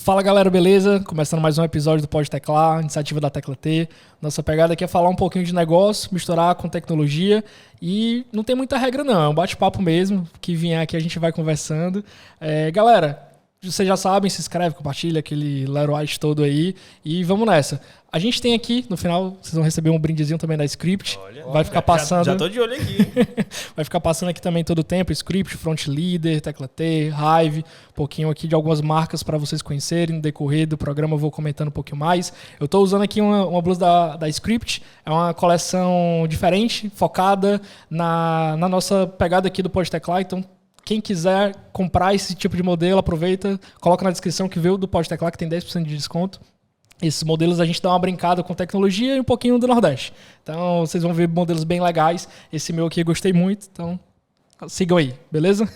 Fala galera, beleza? Começando mais um episódio do Pode Teclar, iniciativa da Tecla T. Nossa pegada aqui é falar um pouquinho de negócio, misturar com tecnologia e não tem muita regra não, é um bate-papo mesmo, que vier aqui a gente vai conversando. Galera, vocês já sabem, se inscreve, compartilha aquele Leroy todo aí e vamos nessa. A gente tem aqui, no final, vocês vão receber um brindezinho também da Script. Vai ficar passando. Já tô de olho aqui. Vai ficar passando aqui também todo o tempo. Script, Front Leader, Tecla T, Hive. Um pouquinho aqui de algumas marcas para vocês conhecerem. No decorrer do programa eu vou comentando um pouquinho mais. Eu tô usando aqui uma blusa da Script. É uma coleção diferente, focada na nossa pegada aqui do Pode Teclar. Então, quem quiser comprar esse tipo de modelo, aproveita, coloca na descrição que veio do Pode Teclar, que tem 10% de desconto. Esses modelos a gente dá uma brincada com tecnologia e um pouquinho do Nordeste. Então, vocês vão ver modelos bem legais. Esse meu aqui eu gostei muito, então sigam aí, beleza?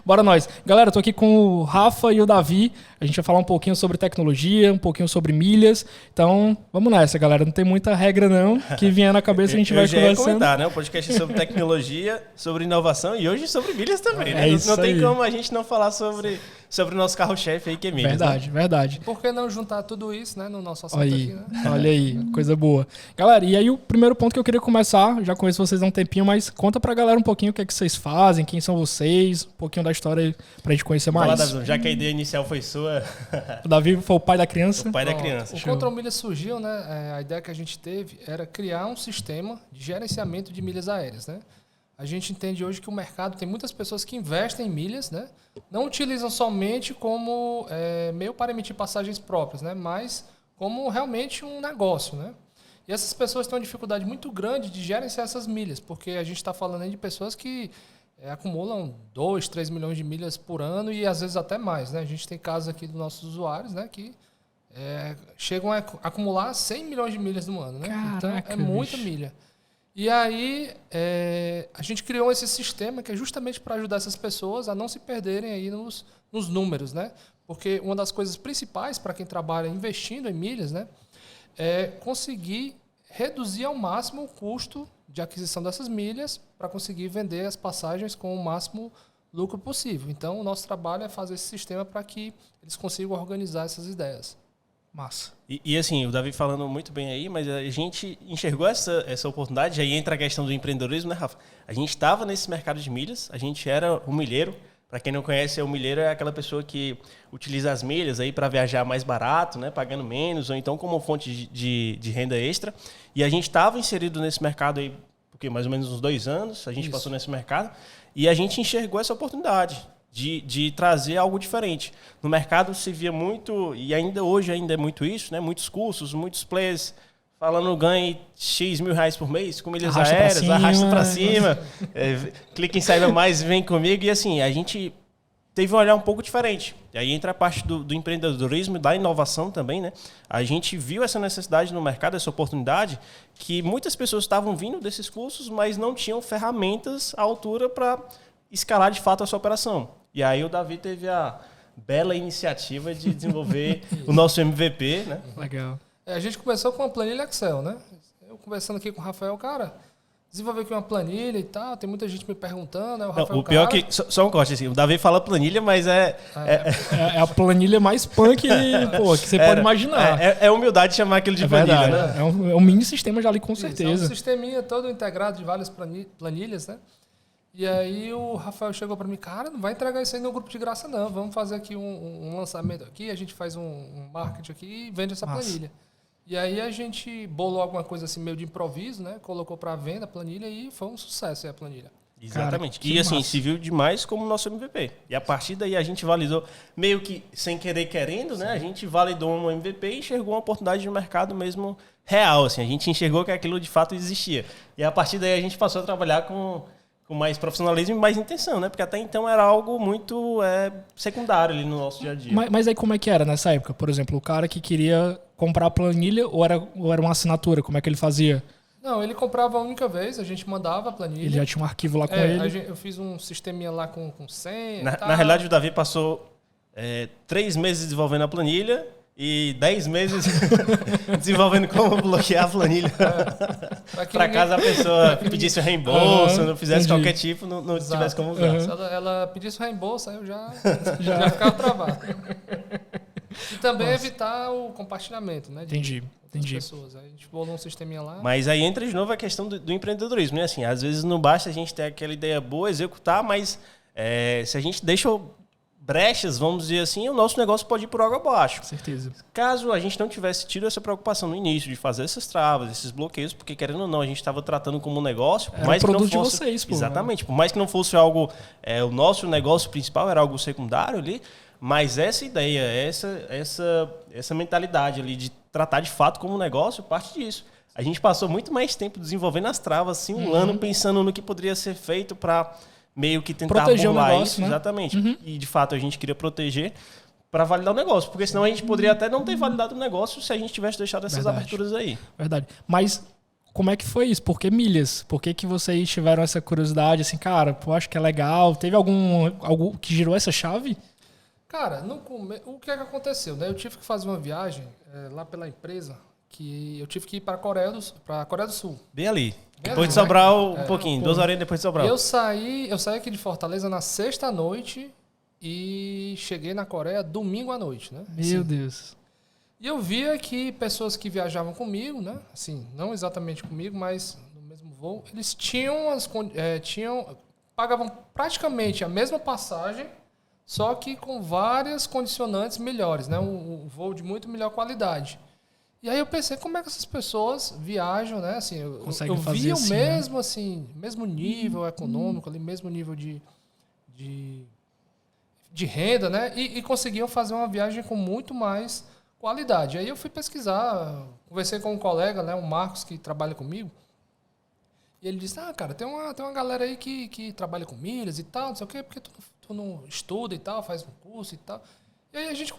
Bora nós. Galera, eu tô aqui com o Rafa e o Davi. A gente vai falar um pouquinho sobre tecnologia, um pouquinho sobre milhas. Então, vamos nessa, galera. Não tem muita regra, não. Que vier na cabeça a gente vai conversando. Eu já ia comentar, né? O podcast é sobre tecnologia, sobre inovação e hoje sobre milhas também, né? Não tem como a gente não falar sobre o nosso carro-chefe aí, que é milhas. Verdade, né? Verdade. Por que não juntar tudo isso, né, no nosso assunto aqui, né? Olha aí, coisa boa. Galera, e aí o primeiro ponto que eu queria começar, já conheço vocês há um tempinho, mas conta pra galera um pouquinho o que é que vocês fazem, quem são vocês, um pouquinho da história aí pra gente conhecer mais. Fala, Davi, já que a ideia inicial foi sua. O Davi foi o pai da criança. O pai da criança. O Control Milhas surgiu, né? A ideia que a gente teve era criar um sistema de gerenciamento de milhas aéreas, né? A gente entende hoje que o mercado tem muitas pessoas que investem em milhas, né? Não utilizam somente como meio para emitir passagens próprias, né? Mas como realmente um negócio, né? E essas pessoas têm uma dificuldade muito grande de gerenciar essas milhas, porque a gente está falando aí de pessoas que acumulam 2, 3 milhões de milhas por ano e às vezes até mais, né? A gente tem casos aqui dos nossos usuários, né? Que chegam a acumular 100 milhões de milhas no ano, né? Caraca, então é muita milha. E aí a gente criou esse sistema que é justamente para ajudar essas pessoas a não se perderem aí nos números, né? Porque uma das coisas principais para quem trabalha investindo em milhas, né, é conseguir reduzir ao máximo o custo de aquisição dessas milhas para conseguir vender as passagens com o máximo lucro possível. Então, o nosso trabalho é fazer esse sistema para que eles consigam organizar essas ideias. Massa. E assim, o Davi falando muito bem aí, mas a gente enxergou essa oportunidade, aí entra a questão do empreendedorismo, né, Rafa? A gente estava nesse mercado de milhas, a gente era um milheiro. Para quem não conhece, o milheiro é aquela pessoa que utiliza as milhas aí para viajar mais barato, né, pagando menos, ou então como fonte de renda extra. E a gente estava inserido nesse mercado aí, porque mais ou menos uns 2 anos, a gente passou nesse mercado, e a gente enxergou essa oportunidade de trazer algo diferente. No mercado se via muito, e hoje ainda é muito isso, né? Muitos cursos, muitos players falando ganhe X mil reais por mês com milhas aéreas, arrasta para cima, clica em saiba mais, vem comigo. E assim, a gente teve um olhar um pouco diferente. E aí entra a parte do empreendedorismo e da inovação também, né? A gente viu essa necessidade no mercado, essa oportunidade, que muitas pessoas estavam vindo desses cursos, mas não tinham ferramentas à altura para escalar de fato a sua operação. E aí o Davi teve a bela iniciativa de desenvolver o nosso MVP, né? Legal. A gente começou com uma planilha Excel, né? Eu conversando aqui com o Rafael, cara, desenvolver aqui uma planilha e tal, tem muita gente me perguntando, né? O Rafael, o pior que, só um corte assim, o Davi fala planilha, mas é a planilha mais punk que você pode imaginar. É humildade chamar aquilo de planilha, verdade, né? É um mini sistema já ali, com certeza. É um sisteminha todo integrado de várias planilhas, né? E aí o Rafael chegou para mim, cara, não vai entregar isso aí no grupo de graça não, vamos fazer aqui um lançamento aqui, a gente faz um marketing aqui e vende essa planilha. E aí a gente bolou alguma coisa assim meio de improviso, né? Colocou para venda a planilha e foi um sucesso a planilha. Exatamente. Cara, e assim, massa. Se viu demais como nosso MVP. E a partir daí a gente validou, meio que sem querer querendo, né? A gente validou um MVP e enxergou uma oportunidade de mercado mesmo real. Assim. A gente enxergou que aquilo de fato existia. E a partir daí a gente passou a trabalhar com mais profissionalismo e mais intenção, né? Porque até então era algo muito secundário ali no nosso dia a dia. Mas aí como é que era nessa época? Por exemplo, o cara que queria comprar a planilha ou era uma assinatura? Como é que ele fazia? Não, ele comprava a única vez, a gente mandava a planilha. Ele já tinha um arquivo lá com ele? Eu fiz um sisteminha lá com senha. Na realidade, o Davi passou 3 meses desenvolvendo a planilha e 10 meses desenvolvendo como bloquear a planilha. Para caso a pessoa pedisse o reembolso, não fizesse qualquer tipo, não tivesse como usar. Se ela pedisse o reembolso, aí eu já ficava travado. E também evitar o compartilhamento, né? Entendi. Pessoas. Aí a gente bolou um sisteminha lá. Mas aí entra de novo a questão do empreendedorismo, né? Assim, às vezes não basta a gente ter aquela ideia boa, executar, mas se a gente deixa brechas, vamos dizer assim, o nosso negócio pode ir por água abaixo. Com certeza. Caso a gente não tivesse tido essa preocupação no início de fazer essas travas, esses bloqueios, porque querendo ou não, a gente estava tratando como um negócio, por mais que não fosse, de vocês, pô. Exatamente, por mais que não fosse algo, o nosso negócio principal era algo secundário ali, mas essa ideia, essa mentalidade ali de tratar de fato como um negócio, parte disso. A gente passou muito mais tempo desenvolvendo as travas, simulando, pensando no que poderia ser feito para meio que tentar proteger burlar o negócio, isso. né? Exatamente. E de fato a gente queria proteger para validar o negócio, porque senão a gente poderia até não ter validado o negócio se a gente tivesse deixado essas aberturas aí. Verdade. Mas como é que foi isso? Por que milhas? Por que vocês tiveram essa curiosidade assim, cara, pô, acho que é legal. Teve algo que girou essa chave? Cara, o que é que aconteceu? Né? Eu tive que fazer uma viagem lá pela empresa, que eu tive que ir para a Coreia do Sul. Bem ali. Depois de Sobral, um pouquinho, 2 horinhas depois de Sobral. Eu saí aqui de Fortaleza na sexta-noite e cheguei na Coreia domingo à noite, né? Meu Deus. E eu via que pessoas que viajavam comigo, né? Assim, não exatamente comigo, mas no mesmo voo, eles pagavam praticamente a mesma passagem, só que com várias condicionantes melhores, né? Um voo de muito melhor qualidade. E aí eu pensei, como é que essas pessoas viajam, né? Assim, eu via assim, o mesmo, assim, mesmo nível econômico, ali, mesmo nível de renda, né? E conseguiam fazer uma viagem com muito mais qualidade. Aí eu fui pesquisar, conversei com um colega, né? O Marcos, que trabalha comigo. E ele disse, cara, tem uma galera aí que trabalha com milhas e tal, não sei o quê, porque tu não estuda e tal, faz um curso e tal. E aí a gente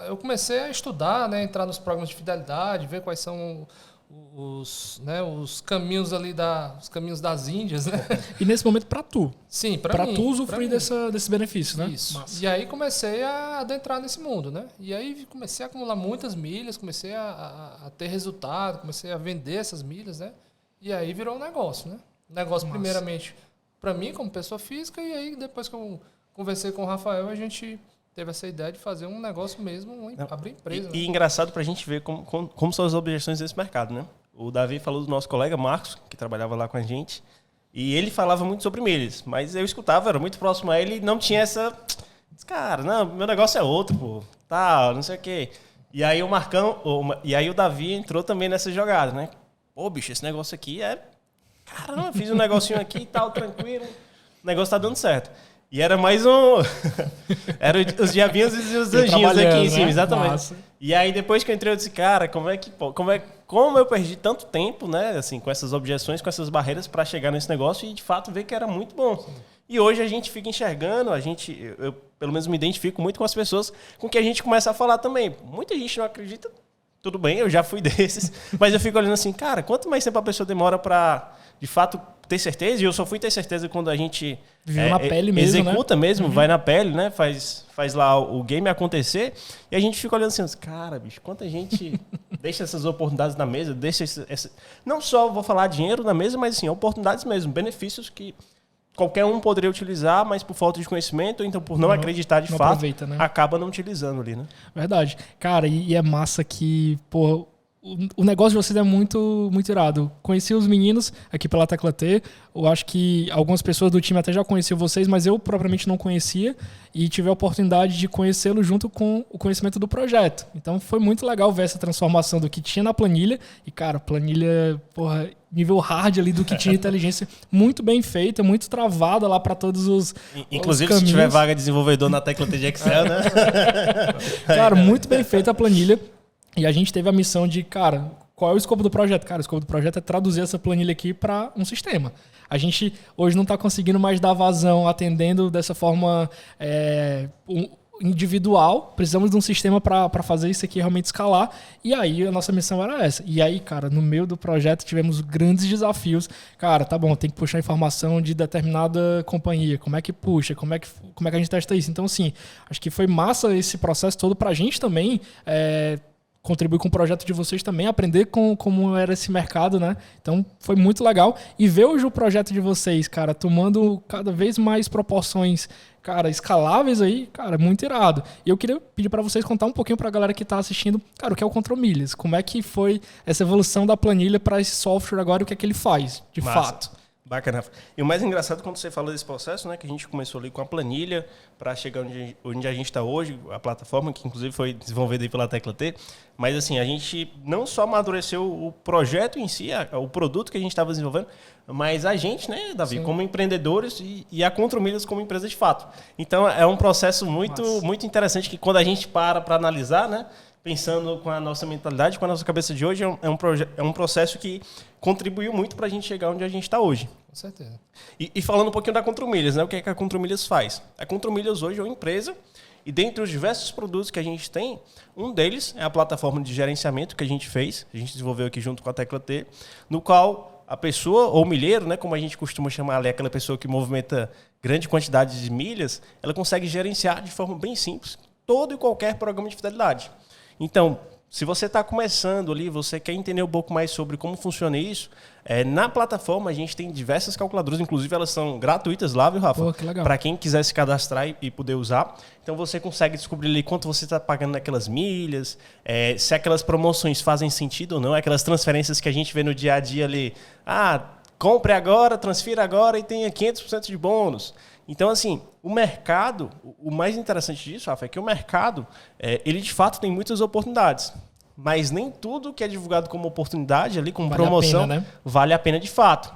eu comecei a estudar, né, entrar nos programas de fidelidade, ver quais são os caminhos ali os caminhos das Índias, né? E nesse momento para tu? Sim, para mim. Para tu usufruir desse benefício, né? Isso. Massa. E aí comecei a adentrar nesse mundo, né? E aí comecei a acumular muitas milhas, comecei a ter resultado, comecei a vender essas milhas, né? E aí virou um negócio, né? Negócio primeiramente para mim como pessoa física, e aí depois que eu conversei com o Rafael, a gente teve essa ideia de fazer um negócio mesmo, abrir empresa. E engraçado pra gente ver como são as objeções desse mercado, né? O Davi falou do nosso colega Marcos, que trabalhava lá com a gente, e ele falava muito sobre milhas, mas eu escutava, era muito próximo a ele, e não tinha essa... Cara, não, meu negócio é outro, pô, tal, não sei o quê. E aí o Davi entrou também nessa jogada, né? Pô, bicho, esse negócio aqui caramba, fiz um negocinho aqui e tal, tranquilo, o negócio tá dando certo. E era mais era os diabinhos e os anjinhos aqui em cima, né? Exatamente. Massa. E aí depois que eu entrei, eu disse, cara, como eu perdi tanto tempo, né, assim, com essas objeções, com essas barreiras para chegar nesse negócio e de fato ver que era muito bom. Sim. E hoje a gente fica enxergando, eu pelo menos me identifico muito com as pessoas com que a gente começa a falar também. Muita gente não acredita, tudo bem, eu já fui desses, mas eu fico olhando assim, cara, quanto mais tempo a pessoa demora para de fato ter certeza, e eu só fui ter certeza quando a gente na pele mesmo, executa, né? Mesmo, vai na pele, né? Faz lá o game acontecer, e a gente fica olhando assim, cara, bicho, quanta gente deixa essas oportunidades na mesa, não só vou falar dinheiro na mesa, mas assim, oportunidades mesmo, benefícios que qualquer um poderia utilizar, mas por falta de conhecimento, ou então por não acreditar de fato, né? acaba não utilizando ali, né? Verdade. Cara, e é massa que, pô, o negócio de vocês é muito, muito irado. Conheci os meninos aqui pela Tecla T. Eu acho que algumas pessoas do time até já conheciam vocês, mas eu propriamente não conhecia e tive a oportunidade de conhecê-lo junto com o conhecimento do projeto. Então foi muito legal ver essa transformação do que tinha na planilha. E, cara, planilha, porra, nível hard ali do que tinha inteligência, muito bem feita, muito travada lá para todos os inclusive, os se tiver vaga de desenvolvedor na Tecla T de Excel, né? Cara, muito bem feita a planilha. E a gente teve a missão de, cara, qual é o escopo do projeto? Cara, o escopo do projeto é traduzir essa planilha aqui para um sistema. A gente hoje não está conseguindo mais dar vazão atendendo dessa forma individual. Precisamos de um sistema para fazer isso aqui realmente escalar. E aí a nossa missão era essa. E aí, cara, no meio do projeto tivemos grandes desafios. Cara, tá bom, tem que puxar informação de determinada companhia. Como é que puxa? Como é que a gente testa isso? Então, assim, acho que foi massa esse processo todo para a gente também contribuir com o projeto de vocês também, aprender como era esse mercado, né? Então, foi muito legal. E ver hoje o projeto de vocês, cara, tomando cada vez mais proporções, cara, escaláveis aí, cara, muito irado. E eu queria pedir para vocês contar um pouquinho para a galera que está assistindo, cara, o que é o Control Milhas, como é que foi essa evolução da planilha para esse software agora, o que é que ele faz, de fato. Bacana. E o mais engraçado quando você falou desse processo, né, que a gente começou ali com a planilha para chegar onde a gente está hoje, a plataforma que inclusive foi desenvolvida aí pela Tecla T, mas assim, a gente não só amadureceu o projeto em si, o produto que a gente estava desenvolvendo, mas a gente, né, Davi, como empreendedores e a Control Milhas como empresa de fato. Então é um processo muito interessante que quando a gente para analisar, né, pensando com a nossa mentalidade, com a nossa cabeça de hoje, é um processo que contribuiu muito para a gente chegar onde a gente está hoje. Com certeza. E falando um pouquinho da Control Milhas, né? O que é que a Control Milhas faz? A Control Milhas hoje é uma empresa e dentre os diversos produtos que a gente tem, um deles é a plataforma de gerenciamento que a gente fez, a gente desenvolveu aqui junto com a Tecla T, no qual a pessoa, ou milheiro, né, como a gente costuma chamar ali, aquela pessoa que movimenta grande quantidade de milhas, ela consegue gerenciar de forma bem simples todo e qualquer programa de fidelidade. Então, se você está começando ali, você quer entender um pouco mais sobre como funciona isso, na plataforma a gente tem diversas calculadoras, inclusive elas são gratuitas lá, viu, Rafa? Pô, que legal. Para quem quiser se cadastrar e poder usar. Então você consegue descobrir ali quanto você está pagando naquelas milhas, se aquelas promoções fazem sentido ou não, aquelas transferências que a gente vê no dia a dia ali. Compre agora, transfira agora e tenha 500% de bônus. Então, assim, o mercado, o mais interessante disso, Rafa, é que o mercado, ele de fato tem muitas oportunidades. Mas nem tudo que é divulgado como oportunidade, ali como promoção, né? vale a pena de fato.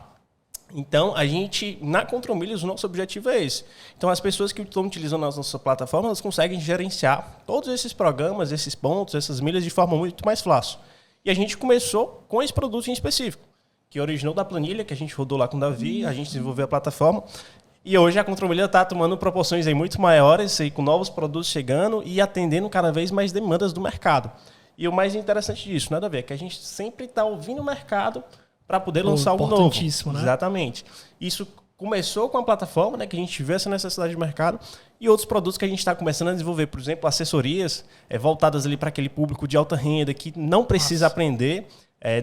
Então, a gente, na Control Milhas, o nosso objetivo é esse. Então, as pessoas que estão utilizando a nossa plataforma, elas conseguem gerenciar todos esses programas, esses pontos, essas milhas de forma muito mais fácil. E a gente começou com esse produto em específico, que originou da planilha, que a gente rodou lá com o Davi, a gente desenvolveu a plataforma. E hoje a Control Milhas está tomando proporções aí muito maiores, aí, com novos produtos chegando e atendendo cada vez mais demandas do mercado. E o mais interessante disso, nada a ver, é que a gente sempre está ouvindo o mercado para poder lançar algo novo. Importantíssimo, né? Exatamente. Isso começou com a plataforma, né, que a gente viu essa necessidade de mercado, e outros produtos que a gente está começando a desenvolver. Por exemplo, assessorias voltadas ali para aquele público de alta renda que não precisa aprender.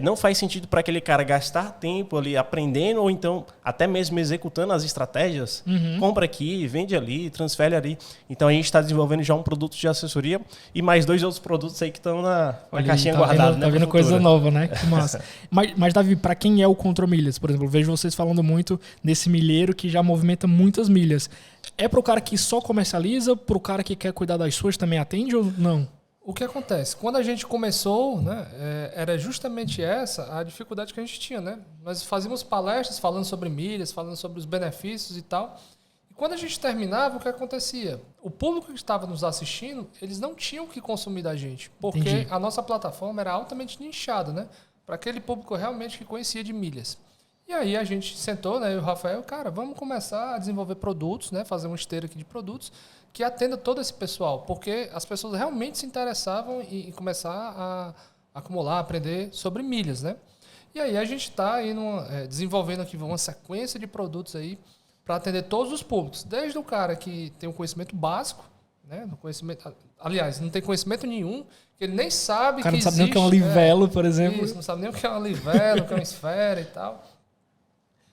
Não faz sentido para aquele cara gastar tempo ali aprendendo ou então até mesmo executando as estratégias. Compra aqui, vende ali, transfere ali. Então a gente está desenvolvendo já um produto de assessoria e mais 2 outros produtos aí que estão na caixinha guardada. Tá vendo coisa nova, né? Que massa. mas Davi, para quem é o Control Milhas, por exemplo, eu vejo vocês falando muito nesse milheiro que já movimenta muitas milhas. É para o cara que só comercializa, para o cara que quer cuidar das suas também atende ou não? O que acontece? Quando a gente começou, né, era justamente essa a dificuldade que a gente tinha, né? Nós fazíamos palestras falando sobre milhas, falando sobre os benefícios e tal. E quando a gente terminava, o que acontecia? O público que estava nos assistindo, eles não tinham o que consumir da gente, porque Entendi. a nossa plataforma era altamente nichada, né? Para aquele público realmente que conhecia de milhas. E aí a gente sentou, né, eu e o Rafael, cara, vamos começar a desenvolver produtos, né, fazer uma esteira aqui de produtos que atenda todo esse pessoal, porque as pessoas realmente se interessavam em começar a acumular, aprender sobre milhas, né? E aí a gente está aí desenvolvendo aqui uma sequência de produtos aí para atender todos os públicos, desde o cara que tem um conhecimento básico, né, aliás, não tem conhecimento nenhum, que ele nem sabe O cara que não sabe nem o que é um livelo, por exemplo. Isso, não sabe nem o que é uma livelo, o que é uma esfera e tal.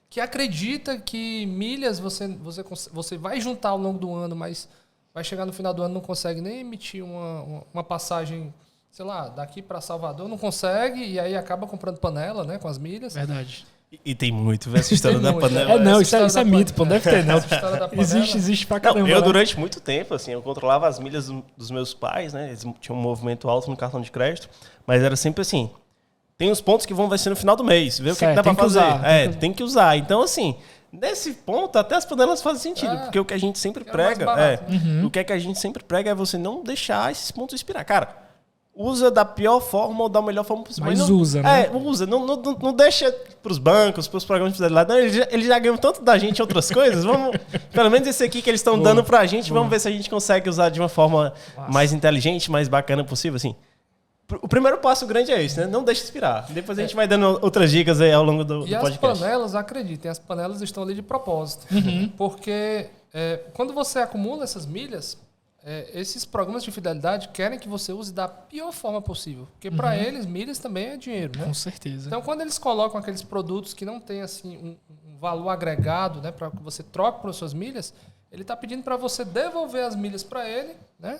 Que acredita que milhas você vai juntar ao longo do ano, mas vai chegar no final do ano não consegue nem emitir uma passagem, sei lá, daqui para Salvador, não consegue, e aí acaba comprando panela, né, com as milhas. Verdade. E tem muito, essa história da panela. Não, isso é mito, pô, deve ter, não. Essa história da panela. Existe pra caramba. Eu, né? durante muito tempo, assim, eu controlava as milhas dos meus pais, né? Eles tinham um movimento alto no cartão de crédito, mas era sempre assim, tem os pontos que vão vencer no final do mês, vê o que dá pra fazer. Tem que usar. Então, assim, nesse ponto, até as panelas fazem sentido, porque o que a gente sempre prega, o que a gente sempre prega é você não deixar esses pontos expirar. Cara, usa da pior forma ou da melhor forma possível. Mas não, usa, né? Usa. Não deixa pros bancos, pros programas de fidelidade. Não, eles já ganham tanto da gente em outras coisas. Vamos, pelo menos esse aqui que eles estão dando pra gente, vamos ver se a gente consegue usar de uma forma mais inteligente, mais bacana possível, assim. O primeiro passo grande é esse, né? Não deixe expirar. Depois a gente vai dando outras dicas aí ao longo do podcast. E as panelas, acreditem, as panelas estão ali de propósito. Porque quando você acumula essas milhas, esses programas de fidelidade querem que você use da pior forma possível. Porque para eles, milhas também é dinheiro, né? Com certeza. Então, quando eles colocam aqueles produtos que não têm assim, um valor agregado, né, para que você troque por suas milhas, ele está pedindo para você devolver as milhas para ele, né?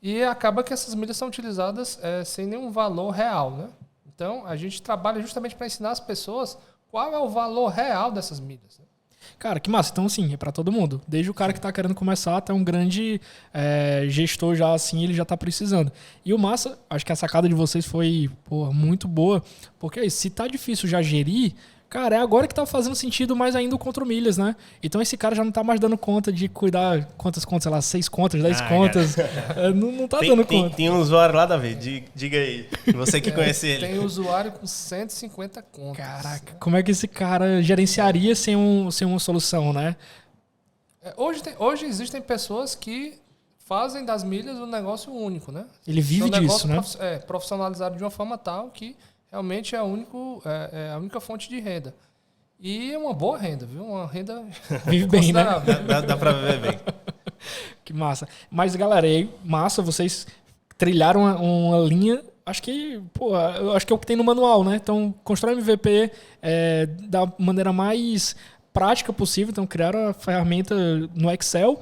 E acaba que essas milhas são utilizadas sem nenhum valor real, né? Então, a gente trabalha justamente para ensinar as pessoas qual é o valor real dessas milhas, né? Cara, que massa. Então, assim, é pra todo mundo. Desde o cara que tá querendo começar até um grande gestor já, assim, ele já tá precisando. E o massa, acho que a sacada de vocês foi, muito boa. Porque se tá difícil já gerir, cara, é agora que tá fazendo sentido mais ainda o contra milhas, né? Então esse cara já não tá mais dando conta de cuidar quantas contas, sei lá, 6 contas, 10 contas. Não tá dando conta. Tem um usuário lá, Davi, diga aí. Você que conhece ele. Tem usuário com 150 contas. Caraca, como é que esse cara gerenciaria sem uma solução, né? Hoje existem pessoas que fazem das milhas um negócio único, né? Ele vive disso, né? Profissionalizado de uma forma tal que realmente é a única fonte de renda. E é uma boa renda, viu? Uma renda vive bem, né? Dá pra viver bem. Que massa. Mas, galera, aí, massa, vocês trilharam uma linha, acho que é o que tem no manual, né? Então, constrói MVP da maneira mais prática possível. Então, criaram a ferramenta no Excel,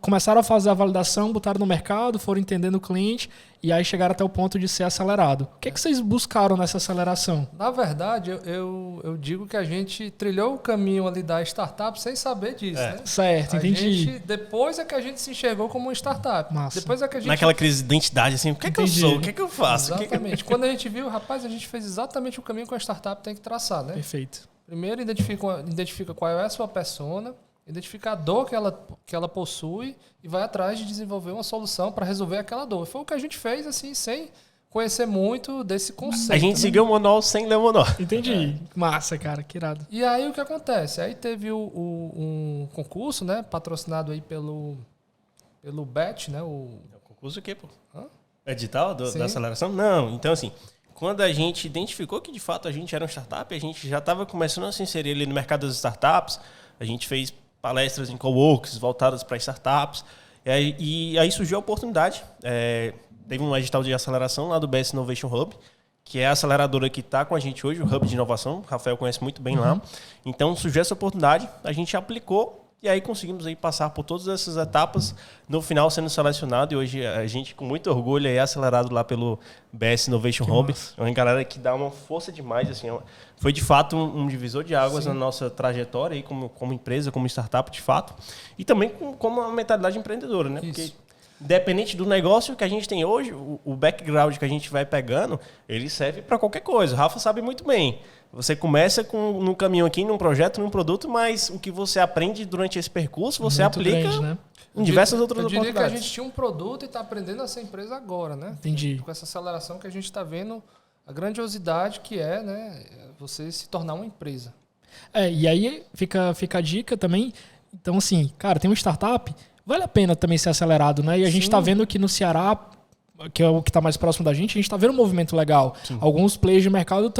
começaram a fazer a validação, botaram no mercado, foram entendendo o cliente e aí chegaram até o ponto de ser acelerado. O que que vocês buscaram nessa aceleração? Na verdade, eu digo que a gente trilhou o caminho ali da startup sem saber disso, né? Certo, entendi. Depois é que a gente se enxergou como uma startup. Massa. Depois é que a gente... Naquela crise de identidade, assim, o que é que eu sou? O que é que eu faço? Exatamente. Quando a gente viu, rapaz, a gente fez exatamente o caminho que a startup tem que traçar, né? Perfeito. Primeiro, identifica qual é a sua persona, identifica a dor que ela possui e vai atrás de desenvolver uma solução para resolver aquela dor. Foi o que a gente fez, assim, sem conhecer muito desse conceito. A gente seguiu o manual sem ler o manual. Entendi. Massa, cara, que irado. E aí, o que acontece? Aí teve um concurso, né, patrocinado aí pelo BET, né? O concurso o quê, pô? Hã? Edital da aceleração? Não, então assim... Quando a gente identificou que de fato a gente era uma startup, a gente já estava começando a se inserir ali no mercado das startups. A gente fez palestras em coworks voltadas para startups. E aí surgiu a oportunidade. Teve um edital de aceleração lá do BS Innovation Hub, que é a aceleradora que está com a gente hoje, o Hub de Inovação. O Rafael conhece muito bem lá. Então surgiu essa oportunidade, a gente aplicou. E aí conseguimos aí passar por todas essas etapas, no final sendo selecionado. E hoje a gente, com muito orgulho, é acelerado lá pelo BS Innovation Hub. É uma galera que dá uma força demais. Assim, foi, de fato, um divisor de águas na nossa trajetória aí, como empresa, como startup, de fato. E também como uma mentalidade empreendedora, né? Porque, independente do negócio que a gente tem hoje, o background que a gente vai pegando, ele serve para qualquer coisa. O Rafa sabe muito bem. Você começa num caminho aqui, num projeto, num produto, mas o que você aprende durante esse percurso, você muito aplica grande, né? Em diversas outras oportunidades. Eu diria que a gente tinha um produto e está aprendendo a ser empresa agora, né? Entendi. Com essa aceleração que a gente está vendo, a grandiosidade que é, né, você se tornar uma empresa. E aí fica a dica também. Então, assim, cara, tem uma startup, vale a pena também ser acelerado, né? E a gente está vendo que no Ceará, que é o que está mais próximo da gente, a gente está vendo um movimento legal. Sim. Alguns players de mercado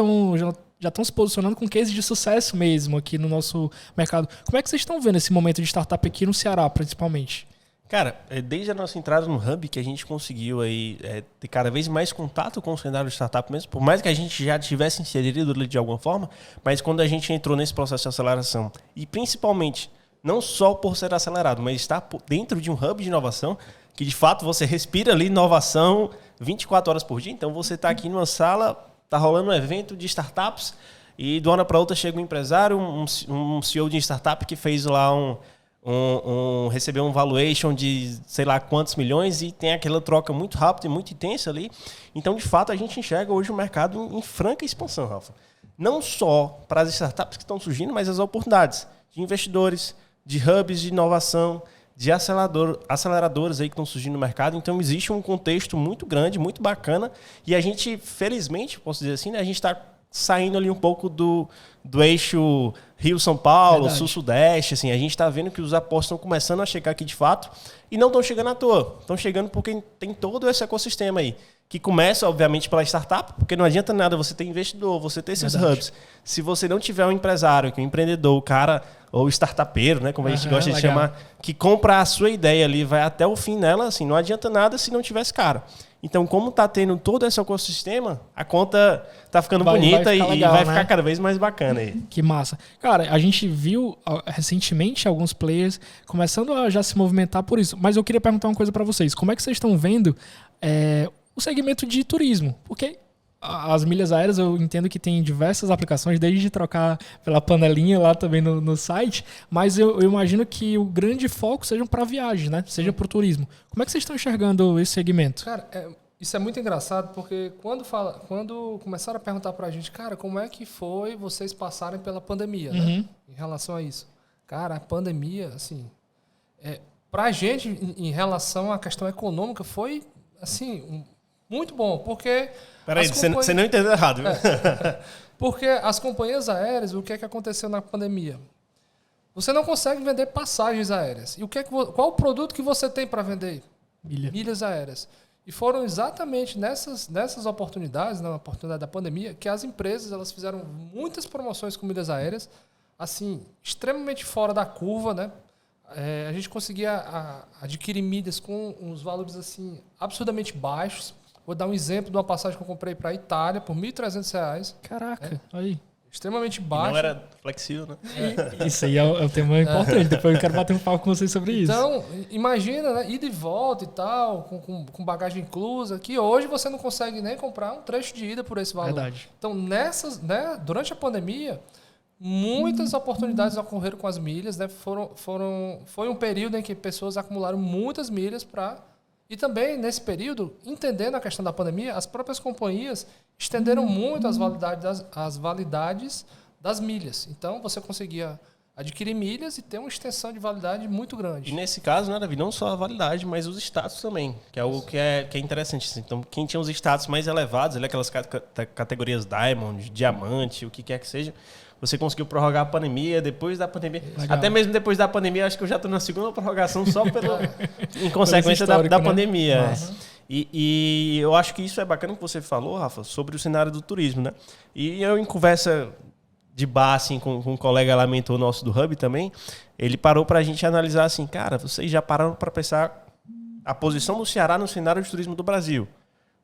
já estão se posicionando com case de sucesso mesmo aqui no nosso mercado. Como é que vocês estão vendo esse momento de startup aqui no Ceará, principalmente? Cara, desde a nossa entrada no Hub que a gente conseguiu aí, ter cada vez mais contato com o cenário de startup mesmo, por mais que a gente já tivesse inserido ali de alguma forma, mas quando a gente entrou nesse processo de aceleração, e principalmente, não só por ser acelerado, mas estar dentro de um Hub de inovação, que de fato você respira ali inovação 24 horas por dia, então você está aqui numa sala... Está rolando um evento de startups e de uma hora para outra chega um empresário, um CEO de startup que fez lá recebeu um valuation de sei lá quantos milhões e tem aquela troca muito rápida e muito intensa ali. Então, de fato, a gente enxerga hoje o mercado em franca expansão, Rafa. Não só para as startups que estão surgindo, mas as oportunidades de investidores, de hubs de inovação, de aceleradoras aí que estão surgindo no mercado. Então, existe um contexto muito grande, muito bacana. E a gente, felizmente, posso dizer assim, né, a gente está saindo ali um pouco do eixo Rio-São Paulo, Sul-Sudeste. Assim, a gente está vendo que os apostos estão começando a chegar aqui de fato e não estão chegando à toa. Estão chegando porque tem todo esse ecossistema aí. Que começa, obviamente, pela startup, porque não adianta nada você ter investidor, você ter esses hubs. Se você não tiver um empresário, que é um empreendedor, o cara ou startupeiro, né? Como a gente gosta de legal. chamar, que compra a sua ideia ali, vai até o fim nela, assim, não adianta nada se não tivesse cara. Então, como tá tendo todo esse ecossistema, a conta tá ficando bonita vai ficar legal, e vai né? ficar cada vez mais bacana aí. Que massa. Cara, a gente viu recentemente alguns players começando a já se movimentar por isso. Mas eu queria perguntar uma coisa para vocês. Como é que vocês estão vendo o segmento de turismo? Porque as milhas aéreas eu entendo que tem diversas aplicações, desde trocar pela panelinha lá também no site, mas eu imagino que o grande foco seja para viagem, né? Seja para o turismo. Como é que vocês estão enxergando esse segmento? Cara, isso é muito engraçado, porque quando começaram a perguntar pra gente, cara, como é que foi vocês passarem pela pandemia, né? Em relação a isso. Cara, a pandemia, assim, pra gente, em relação à questão econômica, foi, assim, muito bom, porque... Peraí, você não entendeu errado, viu? Porque as companhias aéreas, o que é que aconteceu na pandemia? Você não consegue vender passagens aéreas. E qual o produto que você tem para vender? Milhas aéreas. E foram exatamente nessas oportunidades, na oportunidade da pandemia, que as empresas elas fizeram muitas promoções com milhas aéreas, assim, extremamente fora da curva, né? A gente conseguia adquirir milhas com uns valores assim absurdamente baixos. Vou dar um exemplo de uma passagem que eu comprei para a Itália por R$ 1.300. Caraca, aí. Extremamente baixo. Não era flexível, né? Isso aí é um tema importante. Depois eu quero bater um papo com vocês sobre isso. Então, imagina, né? Ida e volta e tal, com bagagem inclusa, que hoje você não consegue nem comprar um trecho de ida por esse valor. Verdade. Então, durante a pandemia, muitas oportunidades ocorreram com as milhas, né? Foi um período em que pessoas acumularam muitas milhas para... E também, nesse período, entendendo a questão da pandemia, as próprias companhias estenderam muito as validades das milhas. Então, você conseguia adquirir milhas e ter uma extensão de validade muito grande. E nesse caso, né, Davi, não só a validade, mas os status também, que é algo que é interessante. Então, quem tinha os status mais elevados, aquelas categorias Diamond, Diamante, o que quer que seja, você conseguiu prorrogar a pandemia, depois da pandemia. Legal. Até mesmo depois da pandemia, acho que eu já estou na segunda prorrogação só em consequência da né? pandemia. E eu acho que isso é bacana que você falou, Rafa, sobre o cenário do turismo, né? E eu, em conversa de bar, assim, com um colega lá, mentor nosso do Hub também, ele parou para a gente analisar assim, cara, vocês já pararam para pensar a posição do Ceará no cenário de turismo do Brasil.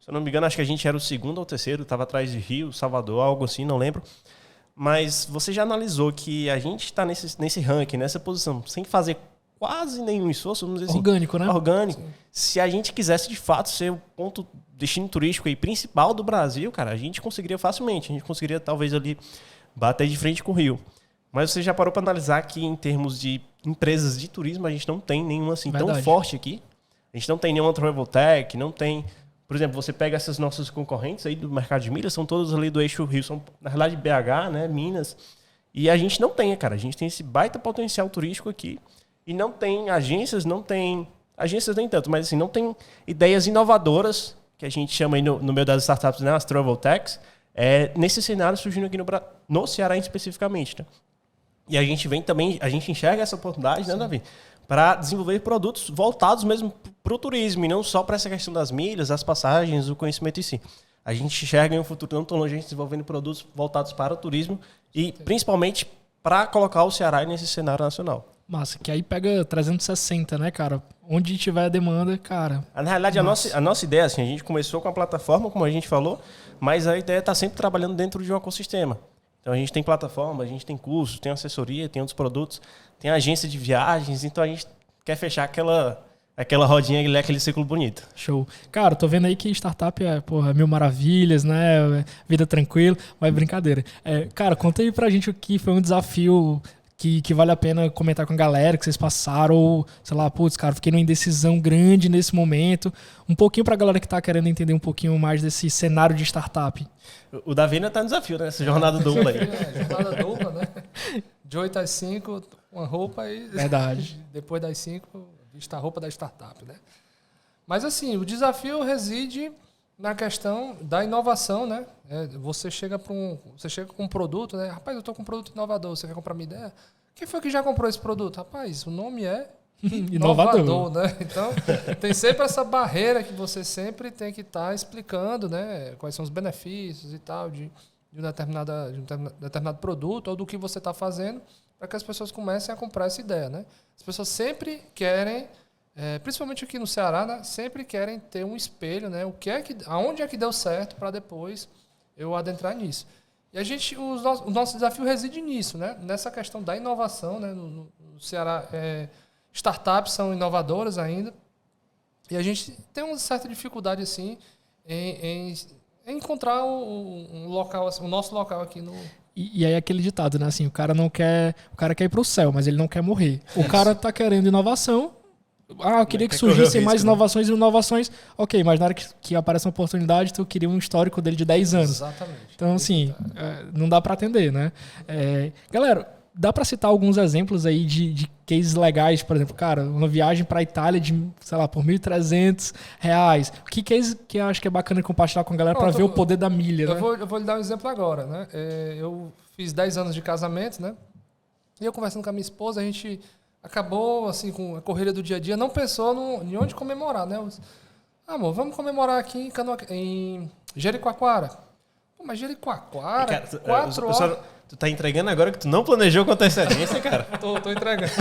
Se eu não me engano, acho que a gente era o segundo ou terceiro, estava atrás de Rio, Salvador, algo assim, não lembro. Mas você já analisou que a gente está nesse ranking, nessa posição, sem fazer quase nenhum esforço, vamos dizer assim. Orgânico, né? Orgânico. Sim. Se a gente quisesse, de fato, ser o ponto destino turístico aí principal do Brasil, cara, a gente conseguiria facilmente. A gente conseguiria, talvez, ali bater de frente com o Rio. Mas você já parou para analisar que, em termos de empresas de turismo, a gente não tem nenhuma assim tão forte aqui. A gente não tem nenhuma Travel Tech, não tem... Por exemplo, você pega essas nossas concorrentes aí do mercado de milhas, são todas ali do eixo Rio, são, na realidade, BH, né, Minas. E a gente não tem, cara. A gente tem esse baita potencial turístico aqui. E não tem agências, agências nem tanto, mas assim, não tem ideias inovadoras, que a gente chama aí no meio das startups, né, as Travel Techs, nesse cenário surgindo aqui no Ceará especificamente. Né? E a gente vem também, a gente enxerga essa oportunidade, né, Davi? Para desenvolver produtos voltados mesmo para o turismo, e não só para essa questão das milhas, das passagens, o conhecimento em si. A gente enxerga em um futuro não tão longe a gente desenvolvendo produtos voltados para o turismo e principalmente para colocar o Ceará nesse cenário nacional. Massa, que aí pega 360, né, cara? Onde tiver a demanda, cara. Na realidade, a nossa ideia, assim, a gente começou com a plataforma, como a gente falou, mas a ideia é estar sempre trabalhando dentro de um ecossistema. Então, a gente tem plataforma, a gente tem cursos, tem assessoria, tem outros produtos, tem agência de viagens, então a gente quer fechar aquela rodinha, aquele ciclo bonito. Show. Cara, tô vendo aí que startup é, mil maravilhas, né? Vida tranquila, mas brincadeira. Cara, conta aí pra gente o que foi um desafio que vale a pena comentar com a galera, que vocês passaram, ou, sei lá, putz, cara, fiquei numa indecisão grande nesse momento. Um pouquinho pra galera que tá querendo entender um pouquinho mais desse cenário de startup. O Davi ainda tá no desafio, né? Essa jornada dupla aí. Jornada dupla, né? De 8 às 5, uma roupa e... Verdade. Depois das 5, vista a roupa da startup, né? Mas, assim, o desafio reside na questão da inovação, né? Você chega com um produto, né? Rapaz, eu tô com um produto inovador, você quer comprar minha ideia? Quem foi que já comprou esse produto? Rapaz, o nome é inovador, né? Então, tem sempre essa barreira que você sempre tem que estar explicando, né? Quais são os benefícios e tal de um determinado produto ou do que você está fazendo para que as pessoas comecem a comprar essa ideia, né? As pessoas sempre querem, principalmente aqui no Ceará, né, sempre querem ter um espelho, né? Aonde é que deu certo para depois eu adentrar nisso. E o nosso desafio reside nisso, né? Nessa questão da inovação, né? No Ceará, startups são inovadoras ainda, e a gente tem uma certa dificuldade assim em encontrar um local, assim, o nosso local aqui no... E aí aquele ditado, né? Assim, o cara quer ir pro céu, mas ele não quer morrer. O cara tá querendo inovação. Eu queria que surgissem mais inovações e inovações. Ok, mas na hora que aparece uma oportunidade, tu queria um histórico dele de 10 anos. Exatamente. Então, assim, não dá para atender, né? Galera, dá para citar alguns exemplos aí de cases legais, por exemplo, cara, uma viagem para a Itália de, sei lá, por R$1.300. Que case que eu acho que é bacana compartilhar com a galera para ver o poder da milha, né? Eu vou lhe dar um exemplo agora, né? Eu fiz 10 anos de casamento, né? E eu conversando com a minha esposa, a gente acabou, assim, com a correria do dia a dia, não pensou em onde comemorar, né? Amor, vamos comemorar aqui em Jericoacoara. Pô, mas Jericoacoara, 4 horas... Tu tá entregando agora que tu não planejou com antecedência, cara? Tô entregando.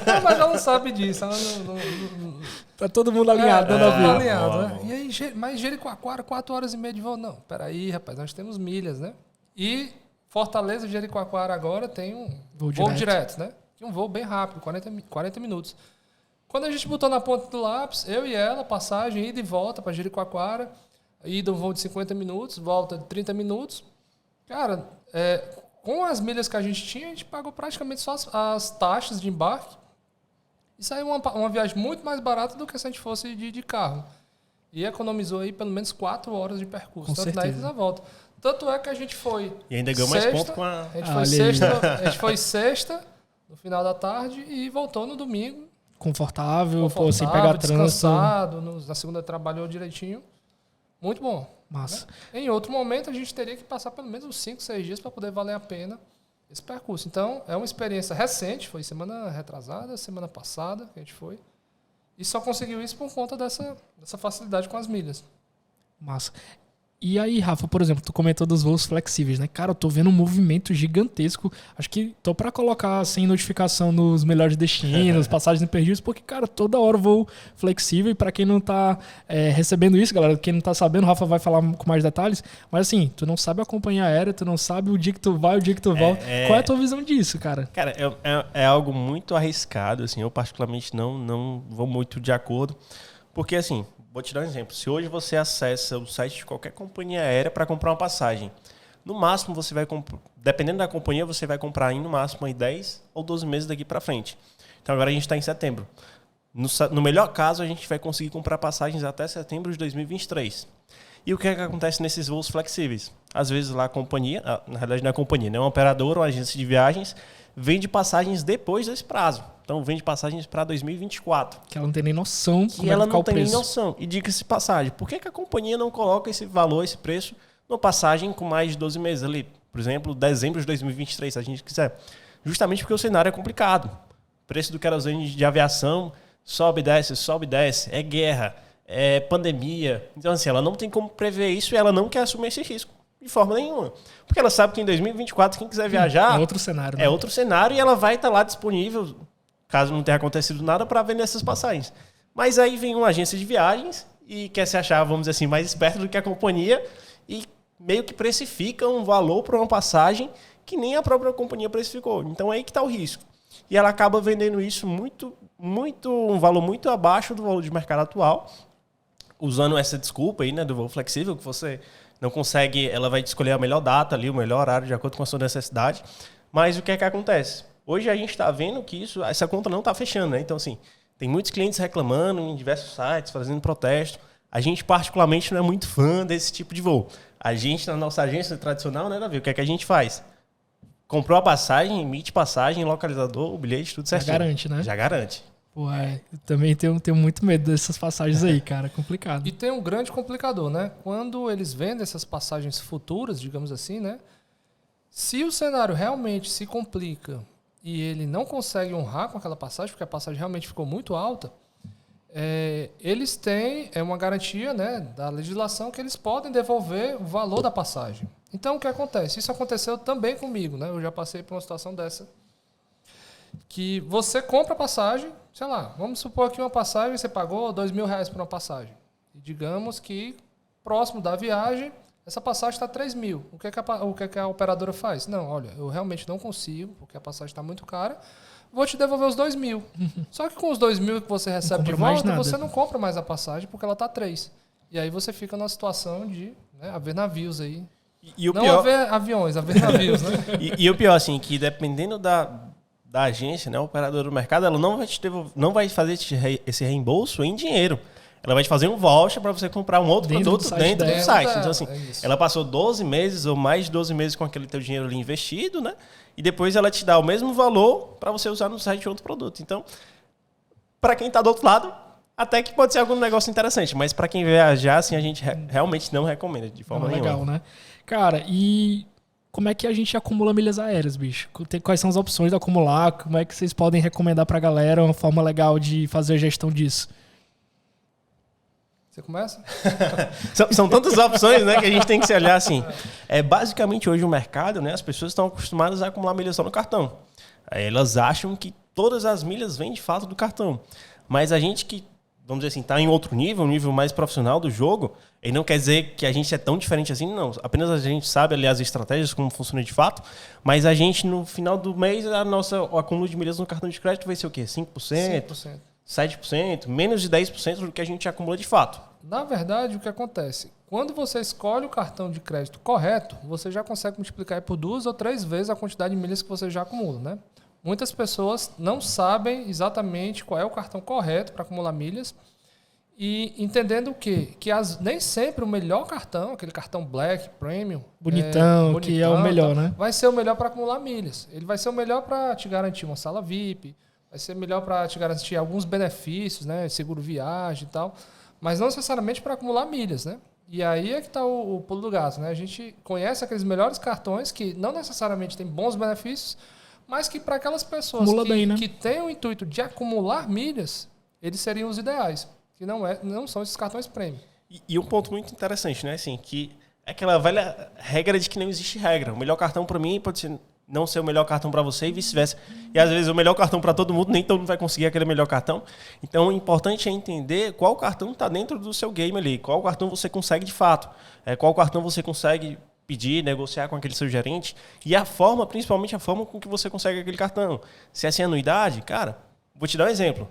Não, mas ela não sabe disso. Ela não... Tá todo mundo alinhado, dando a vida. Alinhado, né? E aí, mas Jericoacoara, 4 horas e meia de voo. Não, peraí, rapaz, nós temos milhas, né? E Fortaleza e Jericoacoara agora tem um voo direto, né? Um voo bem rápido, 40 minutos. Quando a gente botou na ponta do lápis, eu e ela, passagem, ida e volta para Jericoacoara, ida um voo de 50 minutos, volta de 30 minutos. Cara, com as milhas que a gente pagou praticamente só as taxas de embarque. E saiu uma viagem muito mais barata do que se a gente fosse de carro. E economizou aí pelo menos 4 horas de percurso, tanto na ida e na volta. Tanto é que a gente foi... E ainda ganhou mais ponto com a... A gente foi sexta, no final da tarde, e voltou no domingo. Confortável, sem pegar trânsito. Descansado, na segunda trabalhou direitinho. Muito bom. Massa. Né? Em outro momento, a gente teria que passar pelo menos uns 5, 6 dias para poder valer a pena esse percurso. Então, é uma experiência recente, foi semana retrasada, semana passada que a gente foi. E só conseguiu isso por conta dessa facilidade com as milhas. Massa. E aí, Rafa, por exemplo, tu comentou dos voos flexíveis, né? Cara, eu tô vendo um movimento gigantesco. Acho que tô pra colocar sem notificação nos melhores destinos, passagens imperdíveis, porque, cara, toda hora voo flexível. E pra quem não tá recebendo isso, galera, quem não tá sabendo, o Rafa vai falar com mais detalhes. Mas assim, tu não sabe a companhia aérea, tu não sabe o dia que tu vai, o dia que tu volta. Qual é a tua visão disso, cara? Cara, é algo muito arriscado, assim. Eu particularmente não vou muito de acordo. Porque, assim... Vou te dar um exemplo. Se hoje você acessa o site de qualquer companhia aérea para comprar uma passagem, no máximo você vai comprar, dependendo da companhia, você vai comprar no máximo em 10 ou 12 meses daqui para frente. Então agora a gente está em setembro. No melhor caso, a gente vai conseguir comprar passagens até setembro de 2023. E o que é que acontece nesses voos flexíveis? Às vezes lá a companhia, na realidade não é a companhia, né? Uma operadora ou uma agência de viagens vende passagens depois desse prazo. Então vende passagens para 2024. Que ela não tem nem noção como ela não tem nem noção. E diga-se passagem, por que a companhia não coloca esse valor, esse preço, numa passagem com mais de 12 meses ali? Por exemplo, dezembro de 2023, se a gente quiser. Justamente porque o cenário é complicado. O preço do querosene de aviação sobe, desce. É guerra, é pandemia. Então, assim, ela não tem como prever isso e ela não quer assumir esse risco. De forma nenhuma. Porque ela sabe que em 2024, quem quiser viajar... É outro cenário. Né? É outro cenário e ela vai estar lá disponível, caso não tenha acontecido nada, para vender essas passagens. Mas aí vem uma agência de viagens e quer se achar, vamos dizer assim, mais esperto do que a companhia e meio que precifica um valor para uma passagem que nem a própria companhia precificou. Então é aí que está o risco. E ela acaba vendendo isso um valor muito abaixo do valor de mercado atual, usando essa desculpa aí, né, do voo flexível, que você... não consegue, ela vai escolher a melhor data ali, o melhor horário de acordo com a sua necessidade. Mas o que é que acontece? Hoje a gente está vendo que essa conta não está fechando, né? Então, assim, tem muitos clientes reclamando em diversos sites, fazendo protesto. A gente, particularmente, não é muito fã desse tipo de voo. A gente, na nossa agência tradicional, né, Davi? O que é que a gente faz? Comprou a passagem, emite passagem, localizador, o bilhete, tudo certinho. Já garante, né? Já garante. Pô, eu também tenho muito medo dessas passagens aí, cara. Complicado. E tem um grande complicador, né? Quando eles vendem essas passagens futuras, digamos assim, né? Se o cenário realmente se complica e ele não consegue honrar com aquela passagem, porque a passagem realmente ficou muito alta, eles têm uma garantia, né, da legislação que eles podem devolver o valor da passagem. Então, o que acontece? Isso aconteceu também comigo, né? Eu já passei por uma situação dessa. que você compra a passagem, sei lá, vamos supor aqui uma passagem, você pagou R$2.000 por uma passagem. E digamos que próximo da viagem, essa passagem está 3.000. O que a operadora faz? Não, olha, eu realmente não consigo, porque a passagem está muito cara, vou te devolver os 2.000. Só que com os 2.000 que você recebe de volta, você não compra mais a passagem porque ela está 3. E aí você fica numa situação de haver navios aí. E o não pior... haver aviões, haver navios, né? E o pior, assim, que dependendo da agência, né, o operador do mercado, ela não vai fazer esse reembolso em dinheiro. Ela vai te fazer um voucher para você comprar um outro produto dentro do site. Então, assim, ela passou 12 meses ou mais de 12 meses com aquele teu dinheiro ali investido, né? E depois ela te dá o mesmo valor para você usar no site de outro produto. Então, para quem está do outro lado, até que pode ser algum negócio interessante. Mas para quem viajar, assim, a gente realmente não recomenda de forma nenhuma. Legal, né? Cara, e como é que a gente acumula milhas aéreas, bicho? Quais são as opções de acumular? Como é que vocês podem recomendar para a galera uma forma legal de fazer a gestão disso? Você começa? São tantas opções, né, que a gente tem que se olhar assim. Basicamente, hoje o mercado, né, as pessoas estão acostumadas a acumular milhas só no cartão. Elas acham que todas as milhas vêm de fato do cartão. Mas a gente que, vamos dizer assim, está em outro nível, um nível mais profissional do jogo, e não quer dizer que a gente é tão diferente assim, não. Apenas a gente sabe ali as estratégias, como funciona de fato, mas a gente, no final do mês, o acúmulo de milhas no cartão de crédito vai ser o quê? 5%? 5%. 7%, menos de 10% do que a gente acumula de fato. Na verdade, o que acontece? Quando você escolhe o cartão de crédito correto, você já consegue multiplicar por 2 ou 3 vezes a quantidade de milhas que você já acumula, né? Muitas pessoas não sabem exatamente qual é o cartão correto para acumular milhas e entendendo o quê? Que nem sempre o melhor cartão, aquele cartão Black, Premium... Bonitão, que é o melhor, né? Vai ser o melhor para acumular milhas. Ele vai ser o melhor para te garantir uma sala VIP, vai ser melhor para te garantir alguns benefícios, né? Seguro viagem e tal, mas não necessariamente para acumular milhas, né? E aí é que está o pulo do gato, né? A gente conhece aqueles melhores cartões que não necessariamente têm bons benefícios, mas que para aquelas pessoas que têm o intuito de acumular milhas, eles seriam os ideais, que não são esses cartões premium. E um ponto muito interessante, né? Assim, que é aquela velha regra de que não existe regra. O melhor cartão para mim pode ser não ser o melhor cartão para você e vice-versa. E às vezes o melhor cartão para todo mundo, nem todo mundo vai conseguir aquele melhor cartão. Então o importante é entender qual cartão está dentro do seu game ali, qual cartão você consegue de fato, qual cartão você consegue pedir, negociar com aquele seu gerente e principalmente a forma com que você consegue aquele cartão. Se é sem anuidade, cara, vou te dar um exemplo.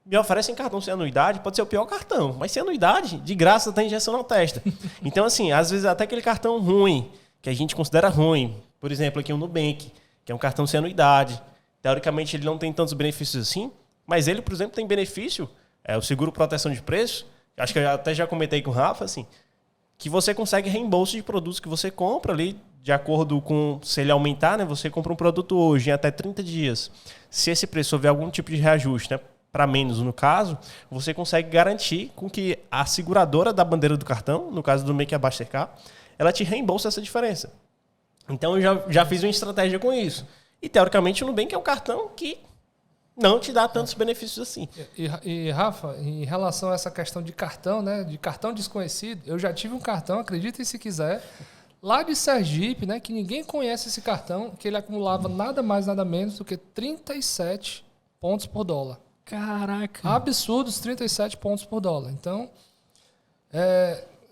Me oferecem cartão sem anuidade, pode ser o pior cartão, mas sem anuidade, de graça, tem injeção na testa. Então assim, às vezes até aquele cartão ruim, que a gente considera ruim, por exemplo, aqui o Nubank, que é um cartão sem anuidade. Teoricamente, ele não tem tantos benefícios assim, mas ele, por exemplo, tem benefício, o seguro proteção de preço, acho que eu até já comentei com o Rafa, assim, que você consegue reembolso de produtos que você compra ali, de acordo com, se ele aumentar, né, você compra um produto hoje em até 30 dias. Se esse preço houver algum tipo de reajuste, né, para menos no caso, você consegue garantir com que a seguradora da bandeira do cartão, no caso do Nubank, a Mastercard, ela te reembolsa essa diferença. Então, eu já fiz uma estratégia com isso. E, teoricamente, o Nubank é um cartão que não te dá tantos benefícios assim. E, Rafa, em relação a essa questão de cartão, né, de cartão desconhecido, eu já tive um cartão, acreditem se quiser, lá de Sergipe, né, que ninguém conhece esse cartão, que ele acumulava nada mais, nada menos do que 37 pontos por dólar. Caraca! Absurdos 37 pontos por dólar. Então,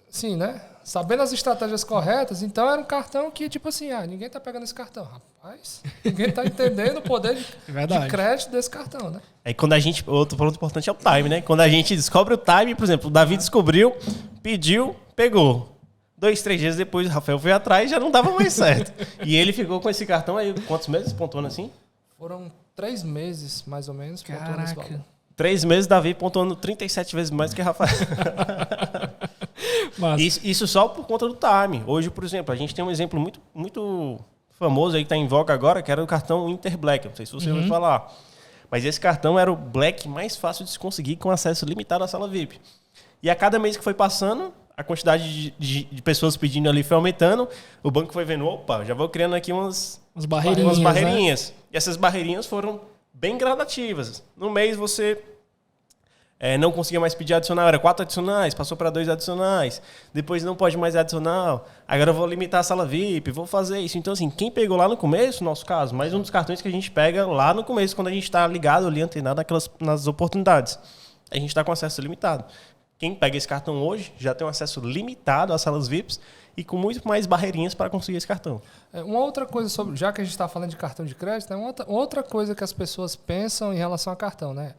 sim, né? Sabendo as estratégias corretas, então era um cartão que, tipo assim, ninguém tá pegando esse cartão. Rapaz, ninguém tá entendendo o poder de crédito desse cartão, né? Quando a gente... Outro ponto importante é o time, né? Quando a gente descobre o time, por exemplo, o Davi descobriu, pediu, pegou. 2, 3 dias depois, o Rafael foi atrás e já não dava mais certo. E ele ficou com esse cartão aí, quantos meses pontuando assim? Foram 3 meses, mais ou menos, pontuando esse valor. 3 meses, Davi pontuando 37 vezes mais que Rafael. Isso só por conta do time. Hoje, por exemplo, a gente tem um exemplo muito, muito famoso aí que está em voga agora, que era o cartão Inter Black. Não sei se você vai falar. Mas esse cartão era o Black mais fácil de se conseguir com acesso limitado à sala VIP. E a cada mês que foi passando, a quantidade de pessoas pedindo ali foi aumentando. O banco foi vendo, opa, já vou criando aqui umas barreirinhas. Né? E essas barreirinhas foram bem gradativas. No mês você não conseguia mais pedir adicional, era 4 adicionais, passou para 2 adicionais, depois não pode mais adicional, agora eu vou limitar a sala VIP, vou fazer isso. Então, assim, quem pegou lá no começo, no nosso caso, mais um dos cartões que a gente pega lá no começo, quando a gente está ligado ali, antenado nas oportunidades, a gente está com acesso limitado. Quem pega esse cartão hoje já tem um acesso limitado às salas VIPs e com muito mais barreirinhas para conseguir esse cartão. Uma outra coisa sobre, já que a gente está falando de cartão de crédito, outra coisa que as pessoas pensam em relação a cartão, né?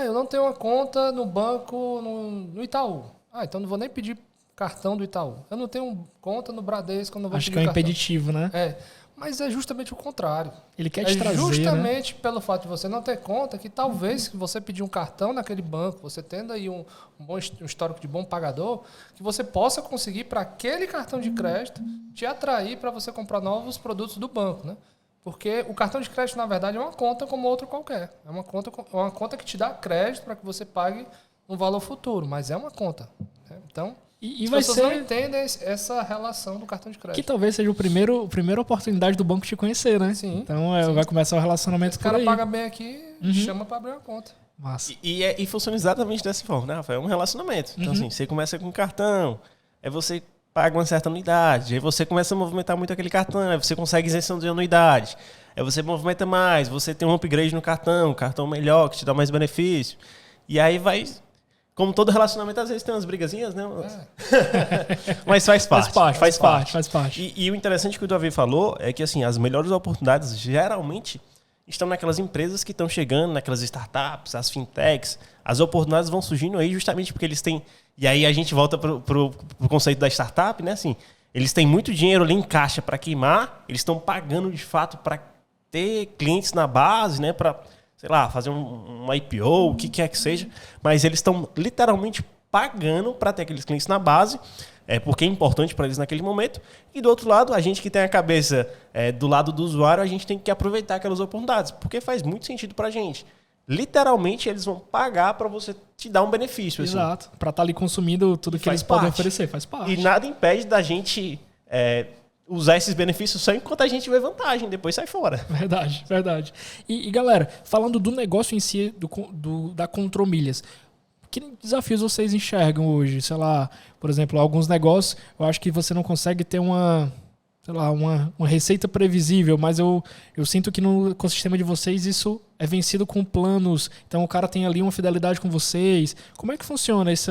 Eu não tenho uma conta no banco, no Itaú. Então não vou nem pedir cartão do Itaú. Eu não tenho conta no Bradesco, eu não vou pedir cartão. Acho que é um impeditivo, né? Mas é justamente o contrário. Ele quer te trazer, justamente né? pelo fato de você não ter conta, que talvez se você pedir um cartão naquele banco, você tendo aí um histórico de bom pagador, que você possa conseguir para aquele cartão de crédito te atrair para você comprar novos produtos do banco, né? Porque o cartão de crédito, na verdade, é uma conta como outra qualquer. É uma conta que te dá crédito para que você pague um valor futuro, mas é uma conta, né? Então, e as vai pessoas ser... não entendem essa relação do cartão de crédito. Que talvez seja a primeira oportunidade do banco te conhecer, né? Sim. Então vai começar o relacionamento por aí. Esse cara paga bem aqui, chama para abrir uma conta. Massa. E funciona exatamente dessa forma, né, Rafael? É um relacionamento. Então, assim, você começa com cartão, aí você paga uma certa anuidade, aí você começa a movimentar muito aquele cartão, aí você consegue isenção de anuidade, aí você movimenta mais, você tem um upgrade no cartão, cartão melhor, que te dá mais benefício. E aí vai... Como todo relacionamento, às vezes tem umas brigazinhas, né? Mas faz parte. E o interessante que o Davi falou é que, assim, as melhores oportunidades geralmente estão naquelas empresas que estão chegando, naquelas startups, as fintechs. As oportunidades vão surgindo aí justamente porque eles têm... E aí a gente volta pro conceito da startup, né? Assim, eles têm muito dinheiro ali em caixa para queimar, eles estão pagando de fato para ter clientes na base, né? Para, sei lá, fazer um IPO, o que quer que seja, mas eles estão literalmente pagando para ter aqueles clientes na base, porque é importante para eles naquele momento. E do outro lado, a gente que tem a cabeça do lado do usuário, a gente tem que aproveitar aquelas oportunidades, porque faz muito sentido para a gente. Literalmente, eles vão pagar para você te dar um benefício. Exato, para estar ali consumindo tudo que eles podem oferecer, faz parte. E nada impede da gente usar esses benefícios só enquanto a gente vê vantagem, depois sai fora. Verdade, verdade. E galera, falando do negócio em si, da Contromilhas, que desafios vocês enxergam hoje? Sei lá, por exemplo, alguns negócios, eu acho que você não consegue ter uma receita previsível, mas eu sinto que no ecossistema de vocês isso é vencido com planos, então o cara tem ali uma fidelidade com vocês. Como é que funciona isso?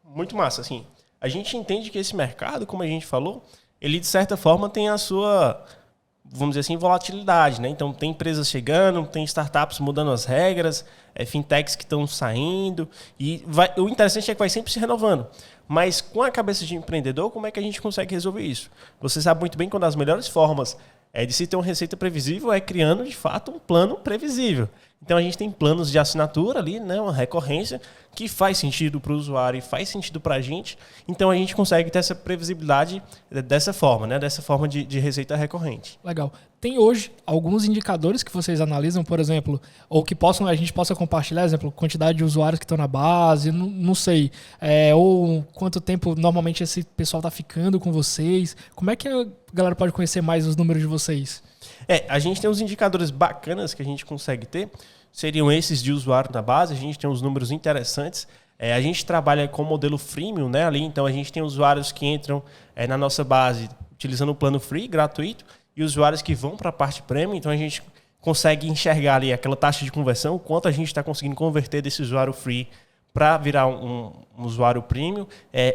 Muito massa, assim. A gente entende que esse mercado, como a gente falou, ele de certa forma tem a sua, vamos dizer assim, volatilidade, né? Então tem empresas chegando, tem startups mudando as regras, fintechs que estão saindo, e o interessante é que vai sempre se renovando. Mas com a cabeça de empreendedor, como é que a gente consegue resolver isso? Você sabe muito bem que uma das melhores formas de se ter uma receita previsível é criando, de fato, um plano previsível. Então a gente tem planos de assinatura ali, né, uma recorrência, que faz sentido para o usuário e faz sentido para a gente. Então a gente consegue ter essa previsibilidade dessa forma, né, dessa forma de receita recorrente. Legal. Tem hoje alguns indicadores que vocês analisam, por exemplo, ou que a gente possa compartilhar, exemplo, quantidade de usuários que estão na base, não sei, ou quanto tempo normalmente esse pessoal está ficando com vocês. Como é que a galera pode conhecer mais os números de vocês? A gente tem uns indicadores bacanas que a gente consegue ter, seriam esses de usuário na base, a gente tem uns números interessantes. A gente trabalha com o modelo freemium, né, ali, então a gente tem usuários que entram na nossa base utilizando o plano free, gratuito, e usuários que vão para a parte premium, então a gente consegue enxergar ali aquela taxa de conversão, o quanto a gente está conseguindo converter desse usuário free para virar um usuário premium.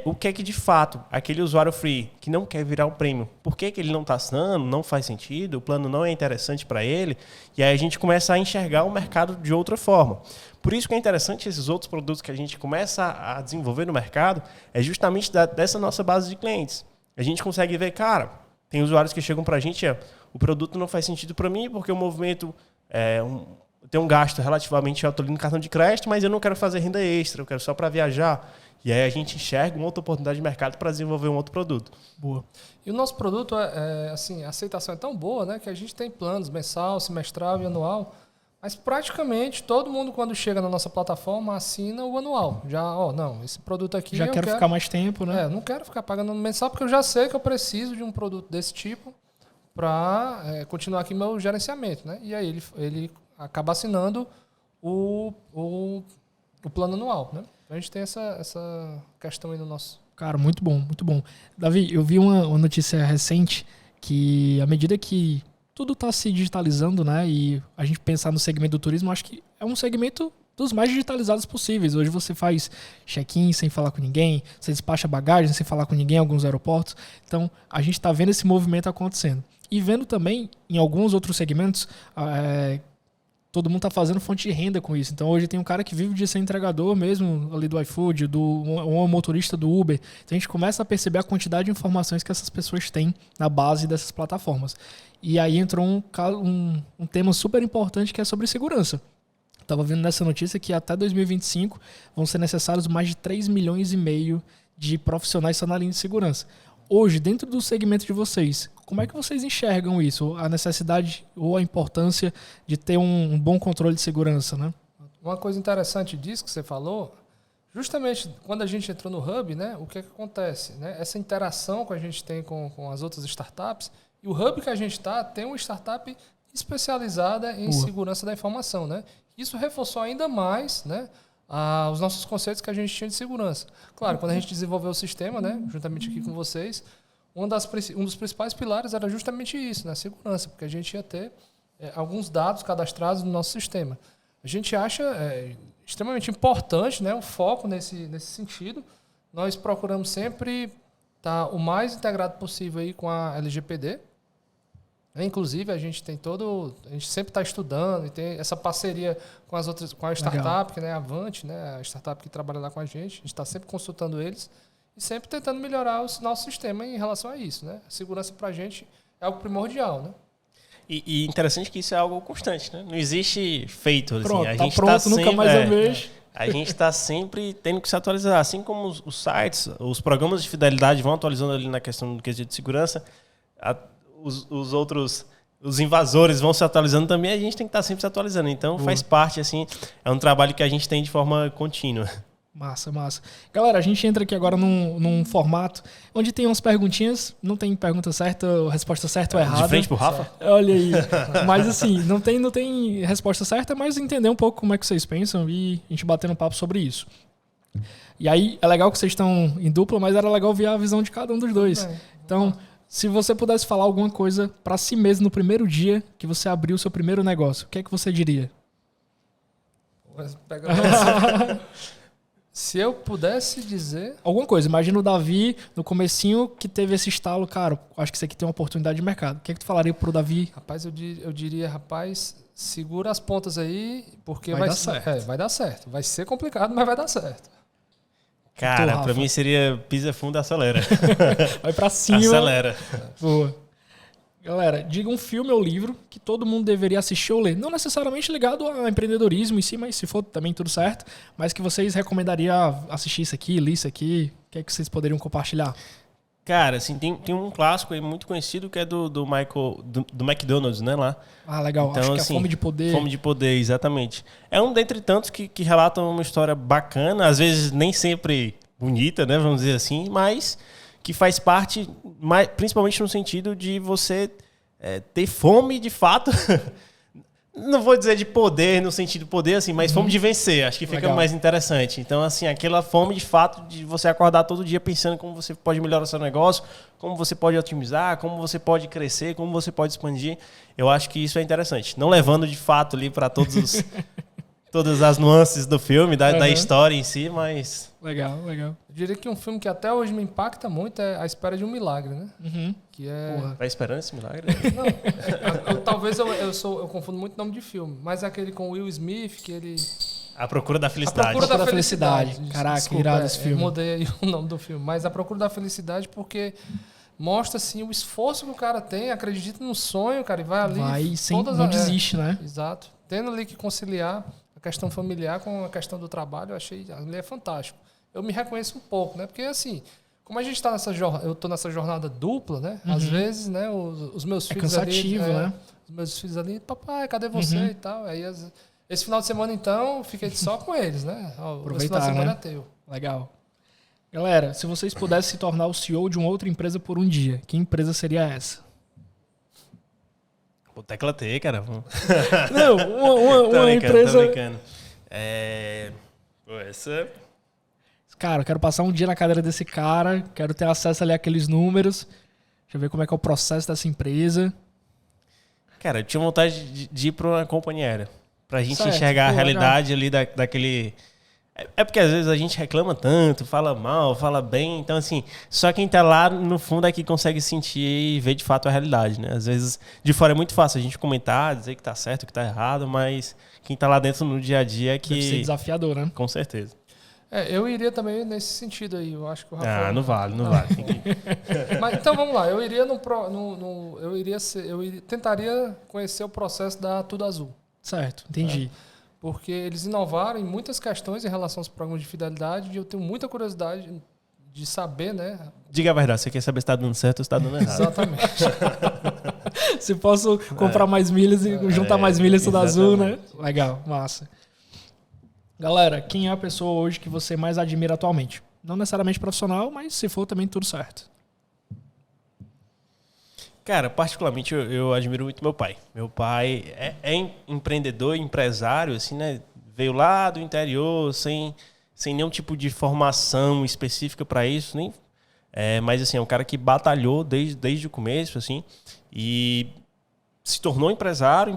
O que é que de fato, aquele usuário free que não quer virar um premium, por que ele não está assinando, não faz sentido, o plano não é interessante para ele, e aí a gente começa a enxergar o mercado de outra forma. Por isso que é interessante esses outros produtos que a gente começa a desenvolver no mercado, é justamente dessa nossa base de clientes. A gente consegue ver, cara, tem usuários que chegam para a gente, o produto não faz sentido para mim porque o movimento tem um gasto relativamente alto ali no cartão de crédito, mas eu não quero fazer renda extra, eu quero só para viajar. E aí a gente enxerga uma outra oportunidade de mercado para desenvolver um outro produto. Boa. E o nosso produto, assim, a aceitação é tão boa, né, que a gente tem planos mensal, semestral e anual, mas praticamente todo mundo, quando chega na nossa plataforma, assina o anual. Já, não, esse produto aqui já quero ficar mais tempo, né? Eu não quero ficar pagando mensal, porque eu já sei que eu preciso de um produto desse tipo para continuar aqui meu gerenciamento, né? E aí ele acaba assinando o o plano anual, né? Então a gente tem essa questão aí no nosso... Cara, muito bom, muito bom. Davi, eu vi uma notícia recente que, à medida que tudo está se digitalizando, né, e a gente pensar no segmento do turismo, acho que é um segmento dos mais digitalizados possíveis. Hoje você faz check-in sem falar com ninguém, você despacha bagagem sem falar com ninguém em alguns aeroportos. Então, a gente está vendo esse movimento acontecendo. E vendo também, em alguns outros segmentos, todo mundo está fazendo fonte de renda com isso. Então, hoje tem um cara que vive de ser entregador mesmo, ali do iFood, um motorista do Uber. Então, a gente começa a perceber a quantidade de informações que essas pessoas têm na base dessas plataformas. E aí entrou um tema super importante que é sobre segurança. Estava vendo nessa notícia que até 2025 vão ser necessários mais de 3,5 milhões de profissionais só na linha de segurança. Hoje, dentro do segmento de vocês, como é que vocês enxergam isso? A necessidade ou a importância de ter um bom controle de segurança, né? Uma coisa interessante disso que você falou, justamente quando a gente entrou no Hub, né, o que acontece? Né? Essa interação que a gente tem com as outras startups, e o Hub que a gente tem uma startup especializada em segurança da informação, né? Isso reforçou ainda mais, né, os nossos conceitos que a gente tinha de segurança. Claro, quando a gente desenvolveu o sistema, né, juntamente aqui com vocês, um dos principais pilares era justamente isso, né, segurança, porque a gente ia ter alguns dados cadastrados no nosso sistema. A gente acha extremamente importante, né, o foco nesse sentido. Nós procuramos sempre estar o mais integrado possível aí com a LGPD. Inclusive, a gente sempre está estudando e tem essa parceria com as outras, com a startup, que é a Avante, né, a startup que trabalha lá com a gente está sempre consultando eles e sempre tentando melhorar o nosso sistema em relação a isso, né? A segurança para a gente é algo primordial, né? E interessante que isso é algo constante, né? Não existe feito. Assim. Pronto, a tá gente pronto, tá nunca sempre, mais eu vejo. A gente está sempre tendo que se atualizar. Assim como os sites, os programas de fidelidade vão atualizando ali na questão do quesito de segurança, os invasores vão se atualizando também, a gente tem que estar sempre se atualizando. Então, faz parte, assim, é um trabalho que a gente tem de forma contínua. Massa, massa. Galera, a gente entra aqui agora num formato onde tem umas perguntinhas, não tem pergunta certa, resposta certa ou errada. De frente pro Rafa? Olha aí. Mas assim, não tem resposta certa, mas entender um pouco como é que vocês pensam e a gente bater um papo sobre isso. E aí, é legal que vocês estão em dupla, mas era legal ver a visão de cada um dos dois. Então, se você pudesse falar alguma coisa para si mesmo no primeiro dia que você abriu o seu primeiro negócio, o que é que você diria? Se eu pudesse dizer... Alguma coisa. Imagina o Davi no comecinho que teve esse estalo, cara, acho que isso aqui tem uma oportunidade de mercado. O que é que tu falaria pro Davi? Rapaz, eu diria, segura as pontas aí, porque vai dar certo. Vai dar certo. Vai ser complicado, mas vai dar certo. Cara, pra mim seria pisa fundo e acelera. Vai pra cima. Acelera. Boa. Galera, diga um filme ou livro que todo mundo deveria assistir ou ler. Não necessariamente ligado ao empreendedorismo em si, mas se for também tudo certo. Mas que vocês recomendariam assistir isso aqui, ler isso aqui. O que é que vocês poderiam compartilhar? Cara, assim, tem um clássico aí muito conhecido que é do Michael, do McDonald's, né, lá. Ah, legal. Então, acho que assim, é Fome de Poder. Fome de Poder, exatamente. É um dentre tantos que relatam uma história bacana, às vezes nem sempre bonita, né, vamos dizer assim, mas que faz parte, principalmente no sentido de você ter fome de fato. Não vou dizer de poder, no sentido de poder, assim, mas fome de vencer. Acho que fica Legal. mais interessante. Então, assim, aquela fome de fato de você acordar todo dia pensando como você pode melhorar seu negócio, como você pode otimizar, como você pode crescer, como você pode expandir. Eu acho que isso é interessante. Não levando de fato ali para todas as nuances do filme, da história em si, mas... Legal, legal. Eu diria que um filme que até hoje me impacta muito é A Espera de um Milagre, né? Uhum. Que é... Porra. Tá esperando esse milagre? Não, talvez eu confundo muito o nome de filme, mas é aquele com Will Smith, que ele... A Procura da Felicidade. A Procura da Felicidade. Felicidade. Caraca, Desculpa, irado esse filme. Mudei aí o nome do filme, mas A Procura da Felicidade porque mostra assim o esforço que o cara tem, acredita no sonho, cara, e vai ali... Não desiste, né? Exato. Tendo ali que conciliar a questão familiar com a questão do trabalho, eu achei ali é fantástico. Eu me reconheço um pouco, né? Porque assim, como a gente está eu tô nessa jornada dupla, né? Às vezes, né, os meus filhos cansativo, ali, né? Os meus filhos ali, papai, cadê você e tal. Aí esse final de semana então, eu fiquei só com eles, né? Aproveitar, esse final de semana né? é teu. Legal. Galera, se vocês pudessem se tornar o CEO de uma outra empresa por um dia, que empresa seria essa? Pô, tecla T, cara. Não, uma empresa... Tô brincando. Pô, essa... Cara, eu quero passar um dia na cadeira desse cara, quero ter acesso ali àqueles números, deixa eu ver como é que é o processo dessa empresa. Cara, eu tinha vontade de ir para uma companhia aérea, pra gente Certo, enxergar a pô, realidade ali daquele... É porque às vezes a gente reclama tanto, fala mal, fala bem, então assim, só quem tá lá no fundo é que consegue sentir e ver de fato a realidade, né? Às vezes de fora é muito fácil a gente comentar, dizer que tá certo, que tá errado, mas quem tá lá dentro no dia a dia é que... Deve ser desafiador, né? Com certeza. Eu iria também nesse sentido aí. Eu acho que o Rafael... Ah, não vale. Tem que... Mas então vamos lá. Eu iria tentaria conhecer o processo da Tudo Azul. Certo, entendi. Porque eles inovaram em muitas questões em relação aos programas de fidelidade e eu tenho muita curiosidade de saber, né? Diga a verdade, você quer saber se está dando certo ou se está dando errado. Exatamente. Se posso comprar mais milhas e juntar mais milhas Tudo Azul, né? Legal, massa. Galera, quem é a pessoa hoje que você mais admira atualmente? Não necessariamente profissional, mas se for também tudo certo. Cara, particularmente eu admiro muito meu pai. Meu pai é empreendedor, empresário, assim, né? Veio lá do interior, sem nenhum tipo de formação específica para isso, nem. Mas assim, é um cara que batalhou desde o começo, assim, e se tornou empresário,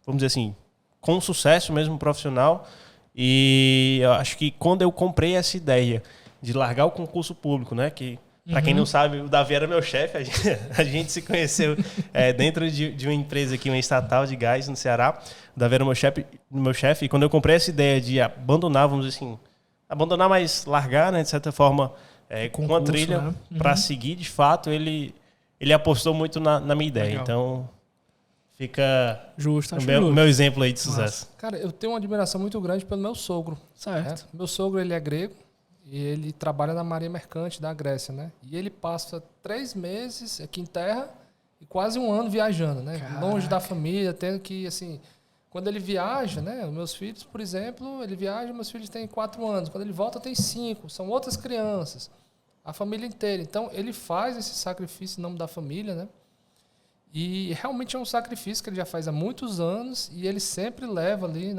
vamos dizer assim, com sucesso mesmo profissional. E eu acho que quando eu comprei essa ideia de largar o concurso público, né, que para quem não sabe, o Davi era meu chefe, a gente se conheceu dentro de uma empresa aqui, uma estatal de gás no Ceará. O Davi era meu chefe, e quando eu comprei essa ideia de abandonar, vamos dizer assim, mas largar, né, de certa forma, com a trilha, né, para seguir, de fato, ele apostou muito na minha ideia. Legal. Então, fica justo, o meu exemplo aí de sucesso. Nossa. Cara, eu tenho uma admiração muito grande pelo meu sogro. Certo. Meu sogro, ele é grego. E ele trabalha na Marinha Mercante da Grécia, né? E ele passa 3 meses aqui em terra e quase 1 ano viajando, né? Caraca. Longe da família, tendo que, assim... Quando ele viaja, né? Meus filhos, por exemplo, ele viaja, meus filhos têm 4 anos. Quando ele volta, tem 5. São outras crianças. A família inteira. Então, ele faz esse sacrifício em nome da família, né? E realmente é um sacrifício que ele já faz há muitos anos e ele sempre leva ali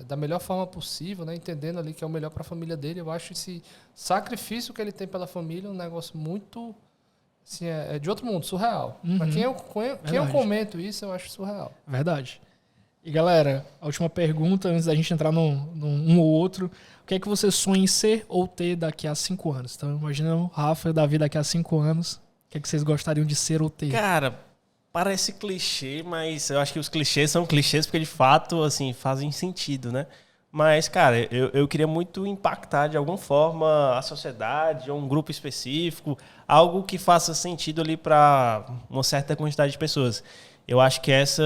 da melhor forma possível, né? Entendendo ali que é o melhor para a família dele. Eu acho esse sacrifício que ele tem pela família um negócio muito, assim, de outro mundo, surreal. Para quem eu comento isso, eu acho surreal. Verdade. E galera, a última pergunta, antes da gente entrar num ou outro, o que é que você sonha em ser ou ter daqui a 5 anos? Então, imagina o Rafa e o Davi daqui a 5 anos, o que é que vocês gostariam de ser ou ter? Cara, parece clichê, mas eu acho que os clichês são clichês porque, de fato, assim, fazem sentido, né? Mas, cara, eu queria muito impactar, de alguma forma, a sociedade, um grupo específico, algo que faça sentido ali para uma certa quantidade de pessoas. Eu acho que isso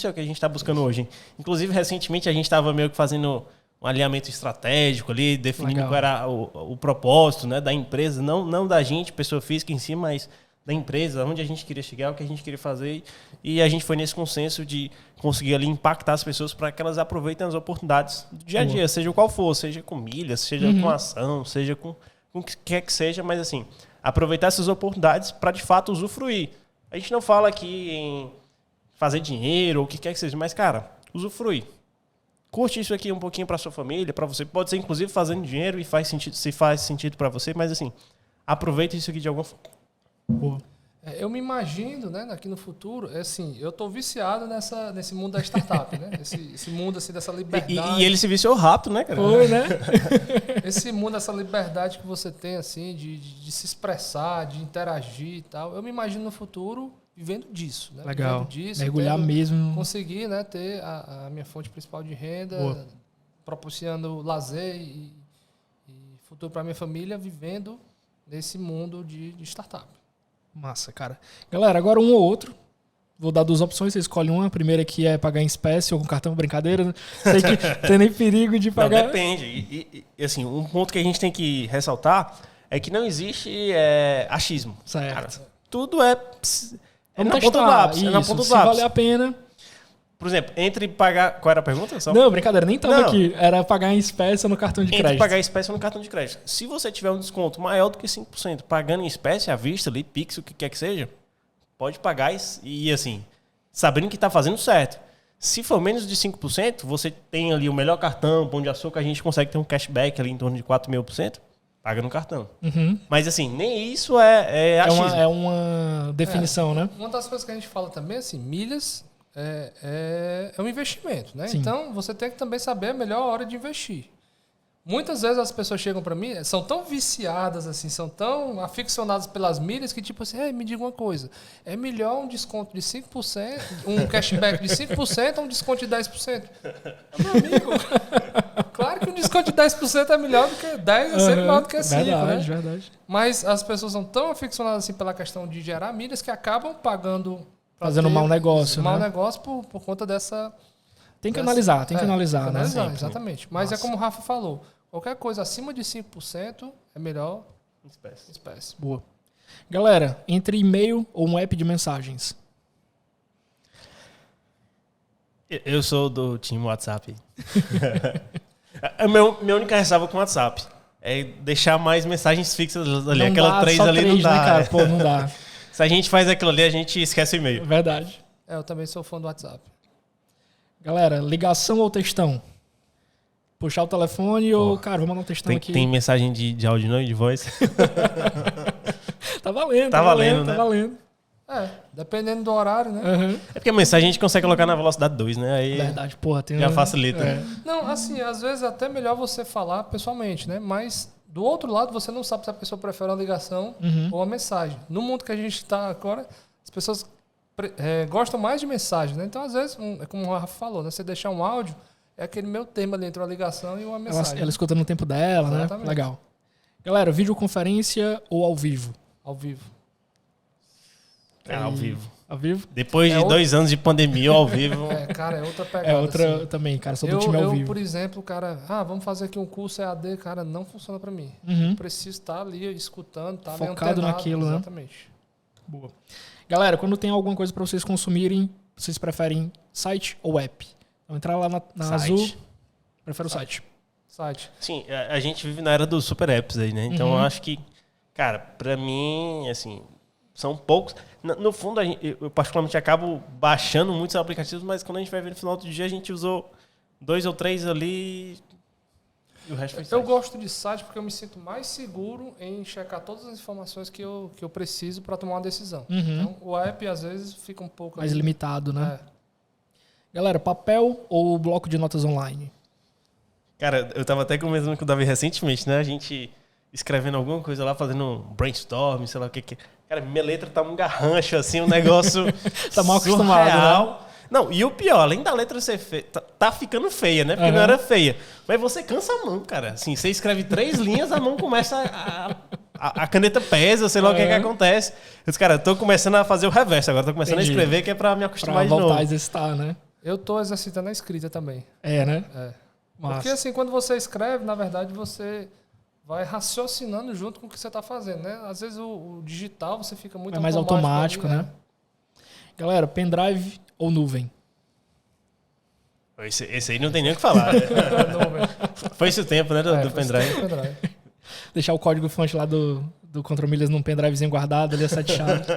é o que a gente está buscando hoje. Inclusive, recentemente, a gente estava meio que fazendo um alinhamento estratégico ali, definindo Legal. Qual era o propósito, né, da empresa, não da gente, pessoa física em si, mas da empresa, onde a gente queria chegar, o que a gente queria fazer. E a gente foi nesse consenso de conseguir ali impactar as pessoas para que elas aproveitem as oportunidades do dia a dia, seja qual for, seja com milhas, seja com ação, seja com o que quer que seja, mas assim, aproveitar essas oportunidades para de fato usufruir. A gente não fala aqui em fazer dinheiro ou o que quer que seja, mas, cara, usufruir. Curte isso aqui um pouquinho para sua família, para você. Pode ser, inclusive, fazendo dinheiro e faz sentido, se faz sentido para você, mas, assim, aproveita isso aqui de alguma forma. Boa. Eu me imagino, né, aqui no futuro, assim, eu estou viciado nesse mundo da startup, né? Esse mundo assim, dessa liberdade. E ele se viciou rápido, né, cara? Foi, né? Esse mundo, essa liberdade que você tem, assim, de se expressar, de interagir e tal. Eu me imagino no futuro vivendo disso, né? Legal. Vivendo disso, mergulhar mesmo. Conseguir, né, ter a minha fonte principal de renda, Boa. Proporcionando lazer e futuro para minha família, vivendo nesse mundo de startup. Massa, cara. Galera, agora um ou outro. Vou dar 2 opções, você escolhe uma. A primeira aqui é pagar em espécie ou com cartão, brincadeira. Né? Sei que tem nem perigo de pagar. Não, depende. E assim, um ponto que a gente tem que ressaltar é que não existe achismo. Certo. Cara, tudo é na ponta do lápis. Isso, é na ponta do se lápis. vale a pena. Por exemplo, entre pagar... Qual era a pergunta? Não, brincadeira, nem tava aqui. Era pagar em espécie ou no cartão de crédito. Entre pagar em espécie ou no cartão de crédito. Se você tiver um desconto maior do que 5%, pagando em espécie, à vista, ali, Pix, o que quer que seja, pode pagar e assim, sabendo que está fazendo certo. Se for menos de 5%, você tem ali o melhor cartão, Pão de Açúcar, a gente consegue ter um cashback ali em torno de 4.000%, paga no cartão. Mas assim, nem isso é achismo. É uma definição, né? Uma das coisas que a gente fala também, assim, milhas é um investimento, né? Sim. Então, você tem que também saber a melhor hora de investir. Muitas vezes as pessoas chegam para mim, são tão viciadas, assim, são tão aficionadas pelas milhas que, tipo assim, me diga uma coisa, é melhor um desconto de 5%, um cashback de 5% ou um desconto de 10%? Meu amigo, claro que um desconto de 10% é melhor do que 10%, é sempre melhor do que 5%, verdade, né? verdade. Mas as pessoas são tão aficionadas assim, pela questão de gerar milhas que acabam pagando... Fazendo mau negócio, mau né? negócio por conta dessa... Tem que analisar, tem que analisar, né? Analisar, exatamente. Mas Nossa. é como o Rafa falou, qualquer coisa acima de 5% é melhor espécie. Boa. Galera, entre e-mail ou um app de mensagens? Eu sou do time WhatsApp. A minha única ressalva com o WhatsApp é deixar mais mensagens fixas ali. Não Aquela dá, 3 só ali 3, não dá. né, cara? Pô, não dá. Se a gente faz aquilo ali, a gente esquece o e-mail. Verdade. Eu também sou fã do WhatsApp. Galera, ligação ou textão? Puxar o telefone ou, cara, vamos mandar um textão aqui. Tem mensagem de áudio não e de voz? Tá valendo, Tá valendo, tá né? valendo. Dependendo do horário, né? Uhum. É porque a mensagem a gente consegue colocar na velocidade 2, né? Aí Verdade, porra. Tem já facilita. É. Não, assim, às vezes é até melhor você falar pessoalmente, né? Mas do outro lado, você não sabe se a pessoa prefere uma ligação ou uma mensagem. No mundo que a gente está agora, as pessoas gostam mais de mensagem, né? Então, às vezes, é como o Rafa falou, né? Você deixar um áudio, é aquele meu tema ali entre uma ligação e uma mensagem. Ela escuta no tempo dela, Exatamente. né? Legal. Galera, videoconferência ou ao vivo? Ao vivo. Ao vivo. Ao vivo? Depois de 2 anos de pandemia, ao vivo. Cara, é outra pegada. É outra assim. também, cara. Sou do time ao vivo. Por exemplo, cara, vamos fazer aqui um curso EAD, cara, não funciona pra mim. Eu preciso estar ali escutando, estar focado naquilo, né? Exatamente. Boa. Galera, quando tem alguma coisa pra vocês consumirem, vocês preferem site ou app? Então, entrar lá na Site. Azul, prefere o site. Site. Sim, a gente vive na era dos super apps aí, né? Então eu acho que, cara, pra mim, assim, são poucos. No fundo, eu particularmente acabo baixando muitos aplicativos, mas quando a gente vai ver no final do dia, a gente usou 2 ou 3 ali e o resto foi site. Eu gosto de site porque eu me sinto mais seguro em checar todas as informações que eu preciso para tomar uma decisão. Então, o app, às vezes, fica um pouco... Mais limitado, né? Galera, papel ou bloco de notas online? Cara, eu tava até conversando com o Davi recentemente, né? A gente escrevendo alguma coisa lá, fazendo um brainstorm, sei lá o que. Cara, minha letra tá um garrancho, assim, um negócio Tá mal acostumado, surreal. né? Não, e o pior, além da letra ser feia, tá ficando feia, né? Porque não era feia. Mas você cansa a mão, cara. Assim, você escreve 3 linhas, a mão começa a caneta pesa, sei lá o que acontece. Eu disse, cara, eu tô começando a fazer o reverso agora. Tô começando a escrever, que é pra me acostumar Pra de voltar novo. a exercitar, né? Eu tô exercitando a escrita também. É, né? Porque, Massa. assim, quando você escreve, na verdade, você vai raciocinando junto com o que você tá fazendo, né? Às vezes, o digital, você fica muito É mais automático, ali, né? Galera, pendrive ou nuvem? Esse aí não tem nem o que falar. Foi esse o tempo, né, do pendrive. Deixar o código-fonte lá do Contra Milhas num pendrivezinho guardado, ali é 7 chaves.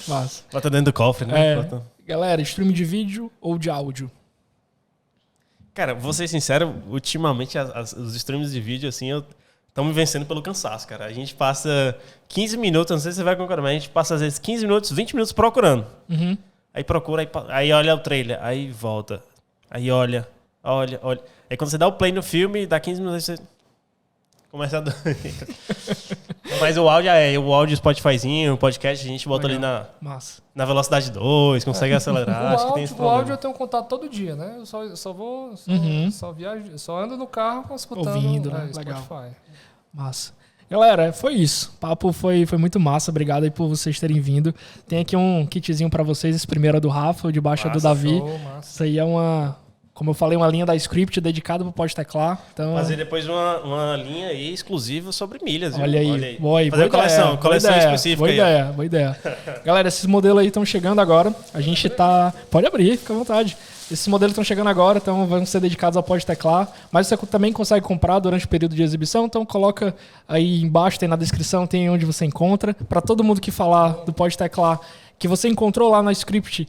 Massa. Bota dentro do cofre, né? É. Galera, stream de vídeo ou de áudio? Cara, vou ser sincero, ultimamente os streams de vídeo, assim, estão me vencendo pelo cansaço, cara. A gente passa 15 minutos, não sei se você vai concordar, mas a gente passa às vezes 15 minutos, 20 minutos procurando. Aí procura, aí olha o trailer, aí volta. Aí olha. Aí quando você dá o play no filme, dá 15 minutos, aí você começa a dar. Mas o áudio Spotifyzinho, o podcast, a gente bota ali na velocidade 2, consegue acelerar. Acho que tem esse O problema. áudio eu tenho contato todo dia, né? Eu só vou, só viajo, só ando no carro escutando ouvindo, né? Spotify. Legal. Massa. Galera, foi isso. O papo foi muito massa. Obrigado aí por vocês terem vindo. Tem aqui um kitzinho pra vocês. Esse primeiro é do Rafa, o de baixo é do Davi. Isso aí é como eu falei, uma linha da Script dedicada pro Pode Teclar. Então, fazer depois uma linha aí exclusiva sobre milhas. Olha viu? aí. Boa, fazer boa coleção específica. Boa ideia. Galera, esses modelos aí estão chegando agora. A gente tá... Pode abrir, fica à vontade. Esses modelos estão chegando agora, então vão ser dedicados ao Pode Teclar. Mas você também consegue comprar durante o período de exibição. Então coloca aí embaixo, tem na descrição, tem onde você encontra. Para todo mundo que falar do Pode Teclar, que você encontrou lá na Script,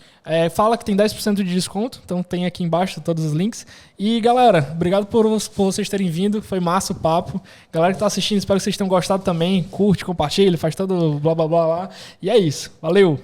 fala que tem 10% de desconto. Então tem aqui embaixo todos os links. E galera, obrigado por vocês terem vindo. Foi massa o papo. Galera que tá assistindo, espero que vocês tenham gostado também. Curte, compartilha, faz todo blá blá blá lá. E é isso. Valeu!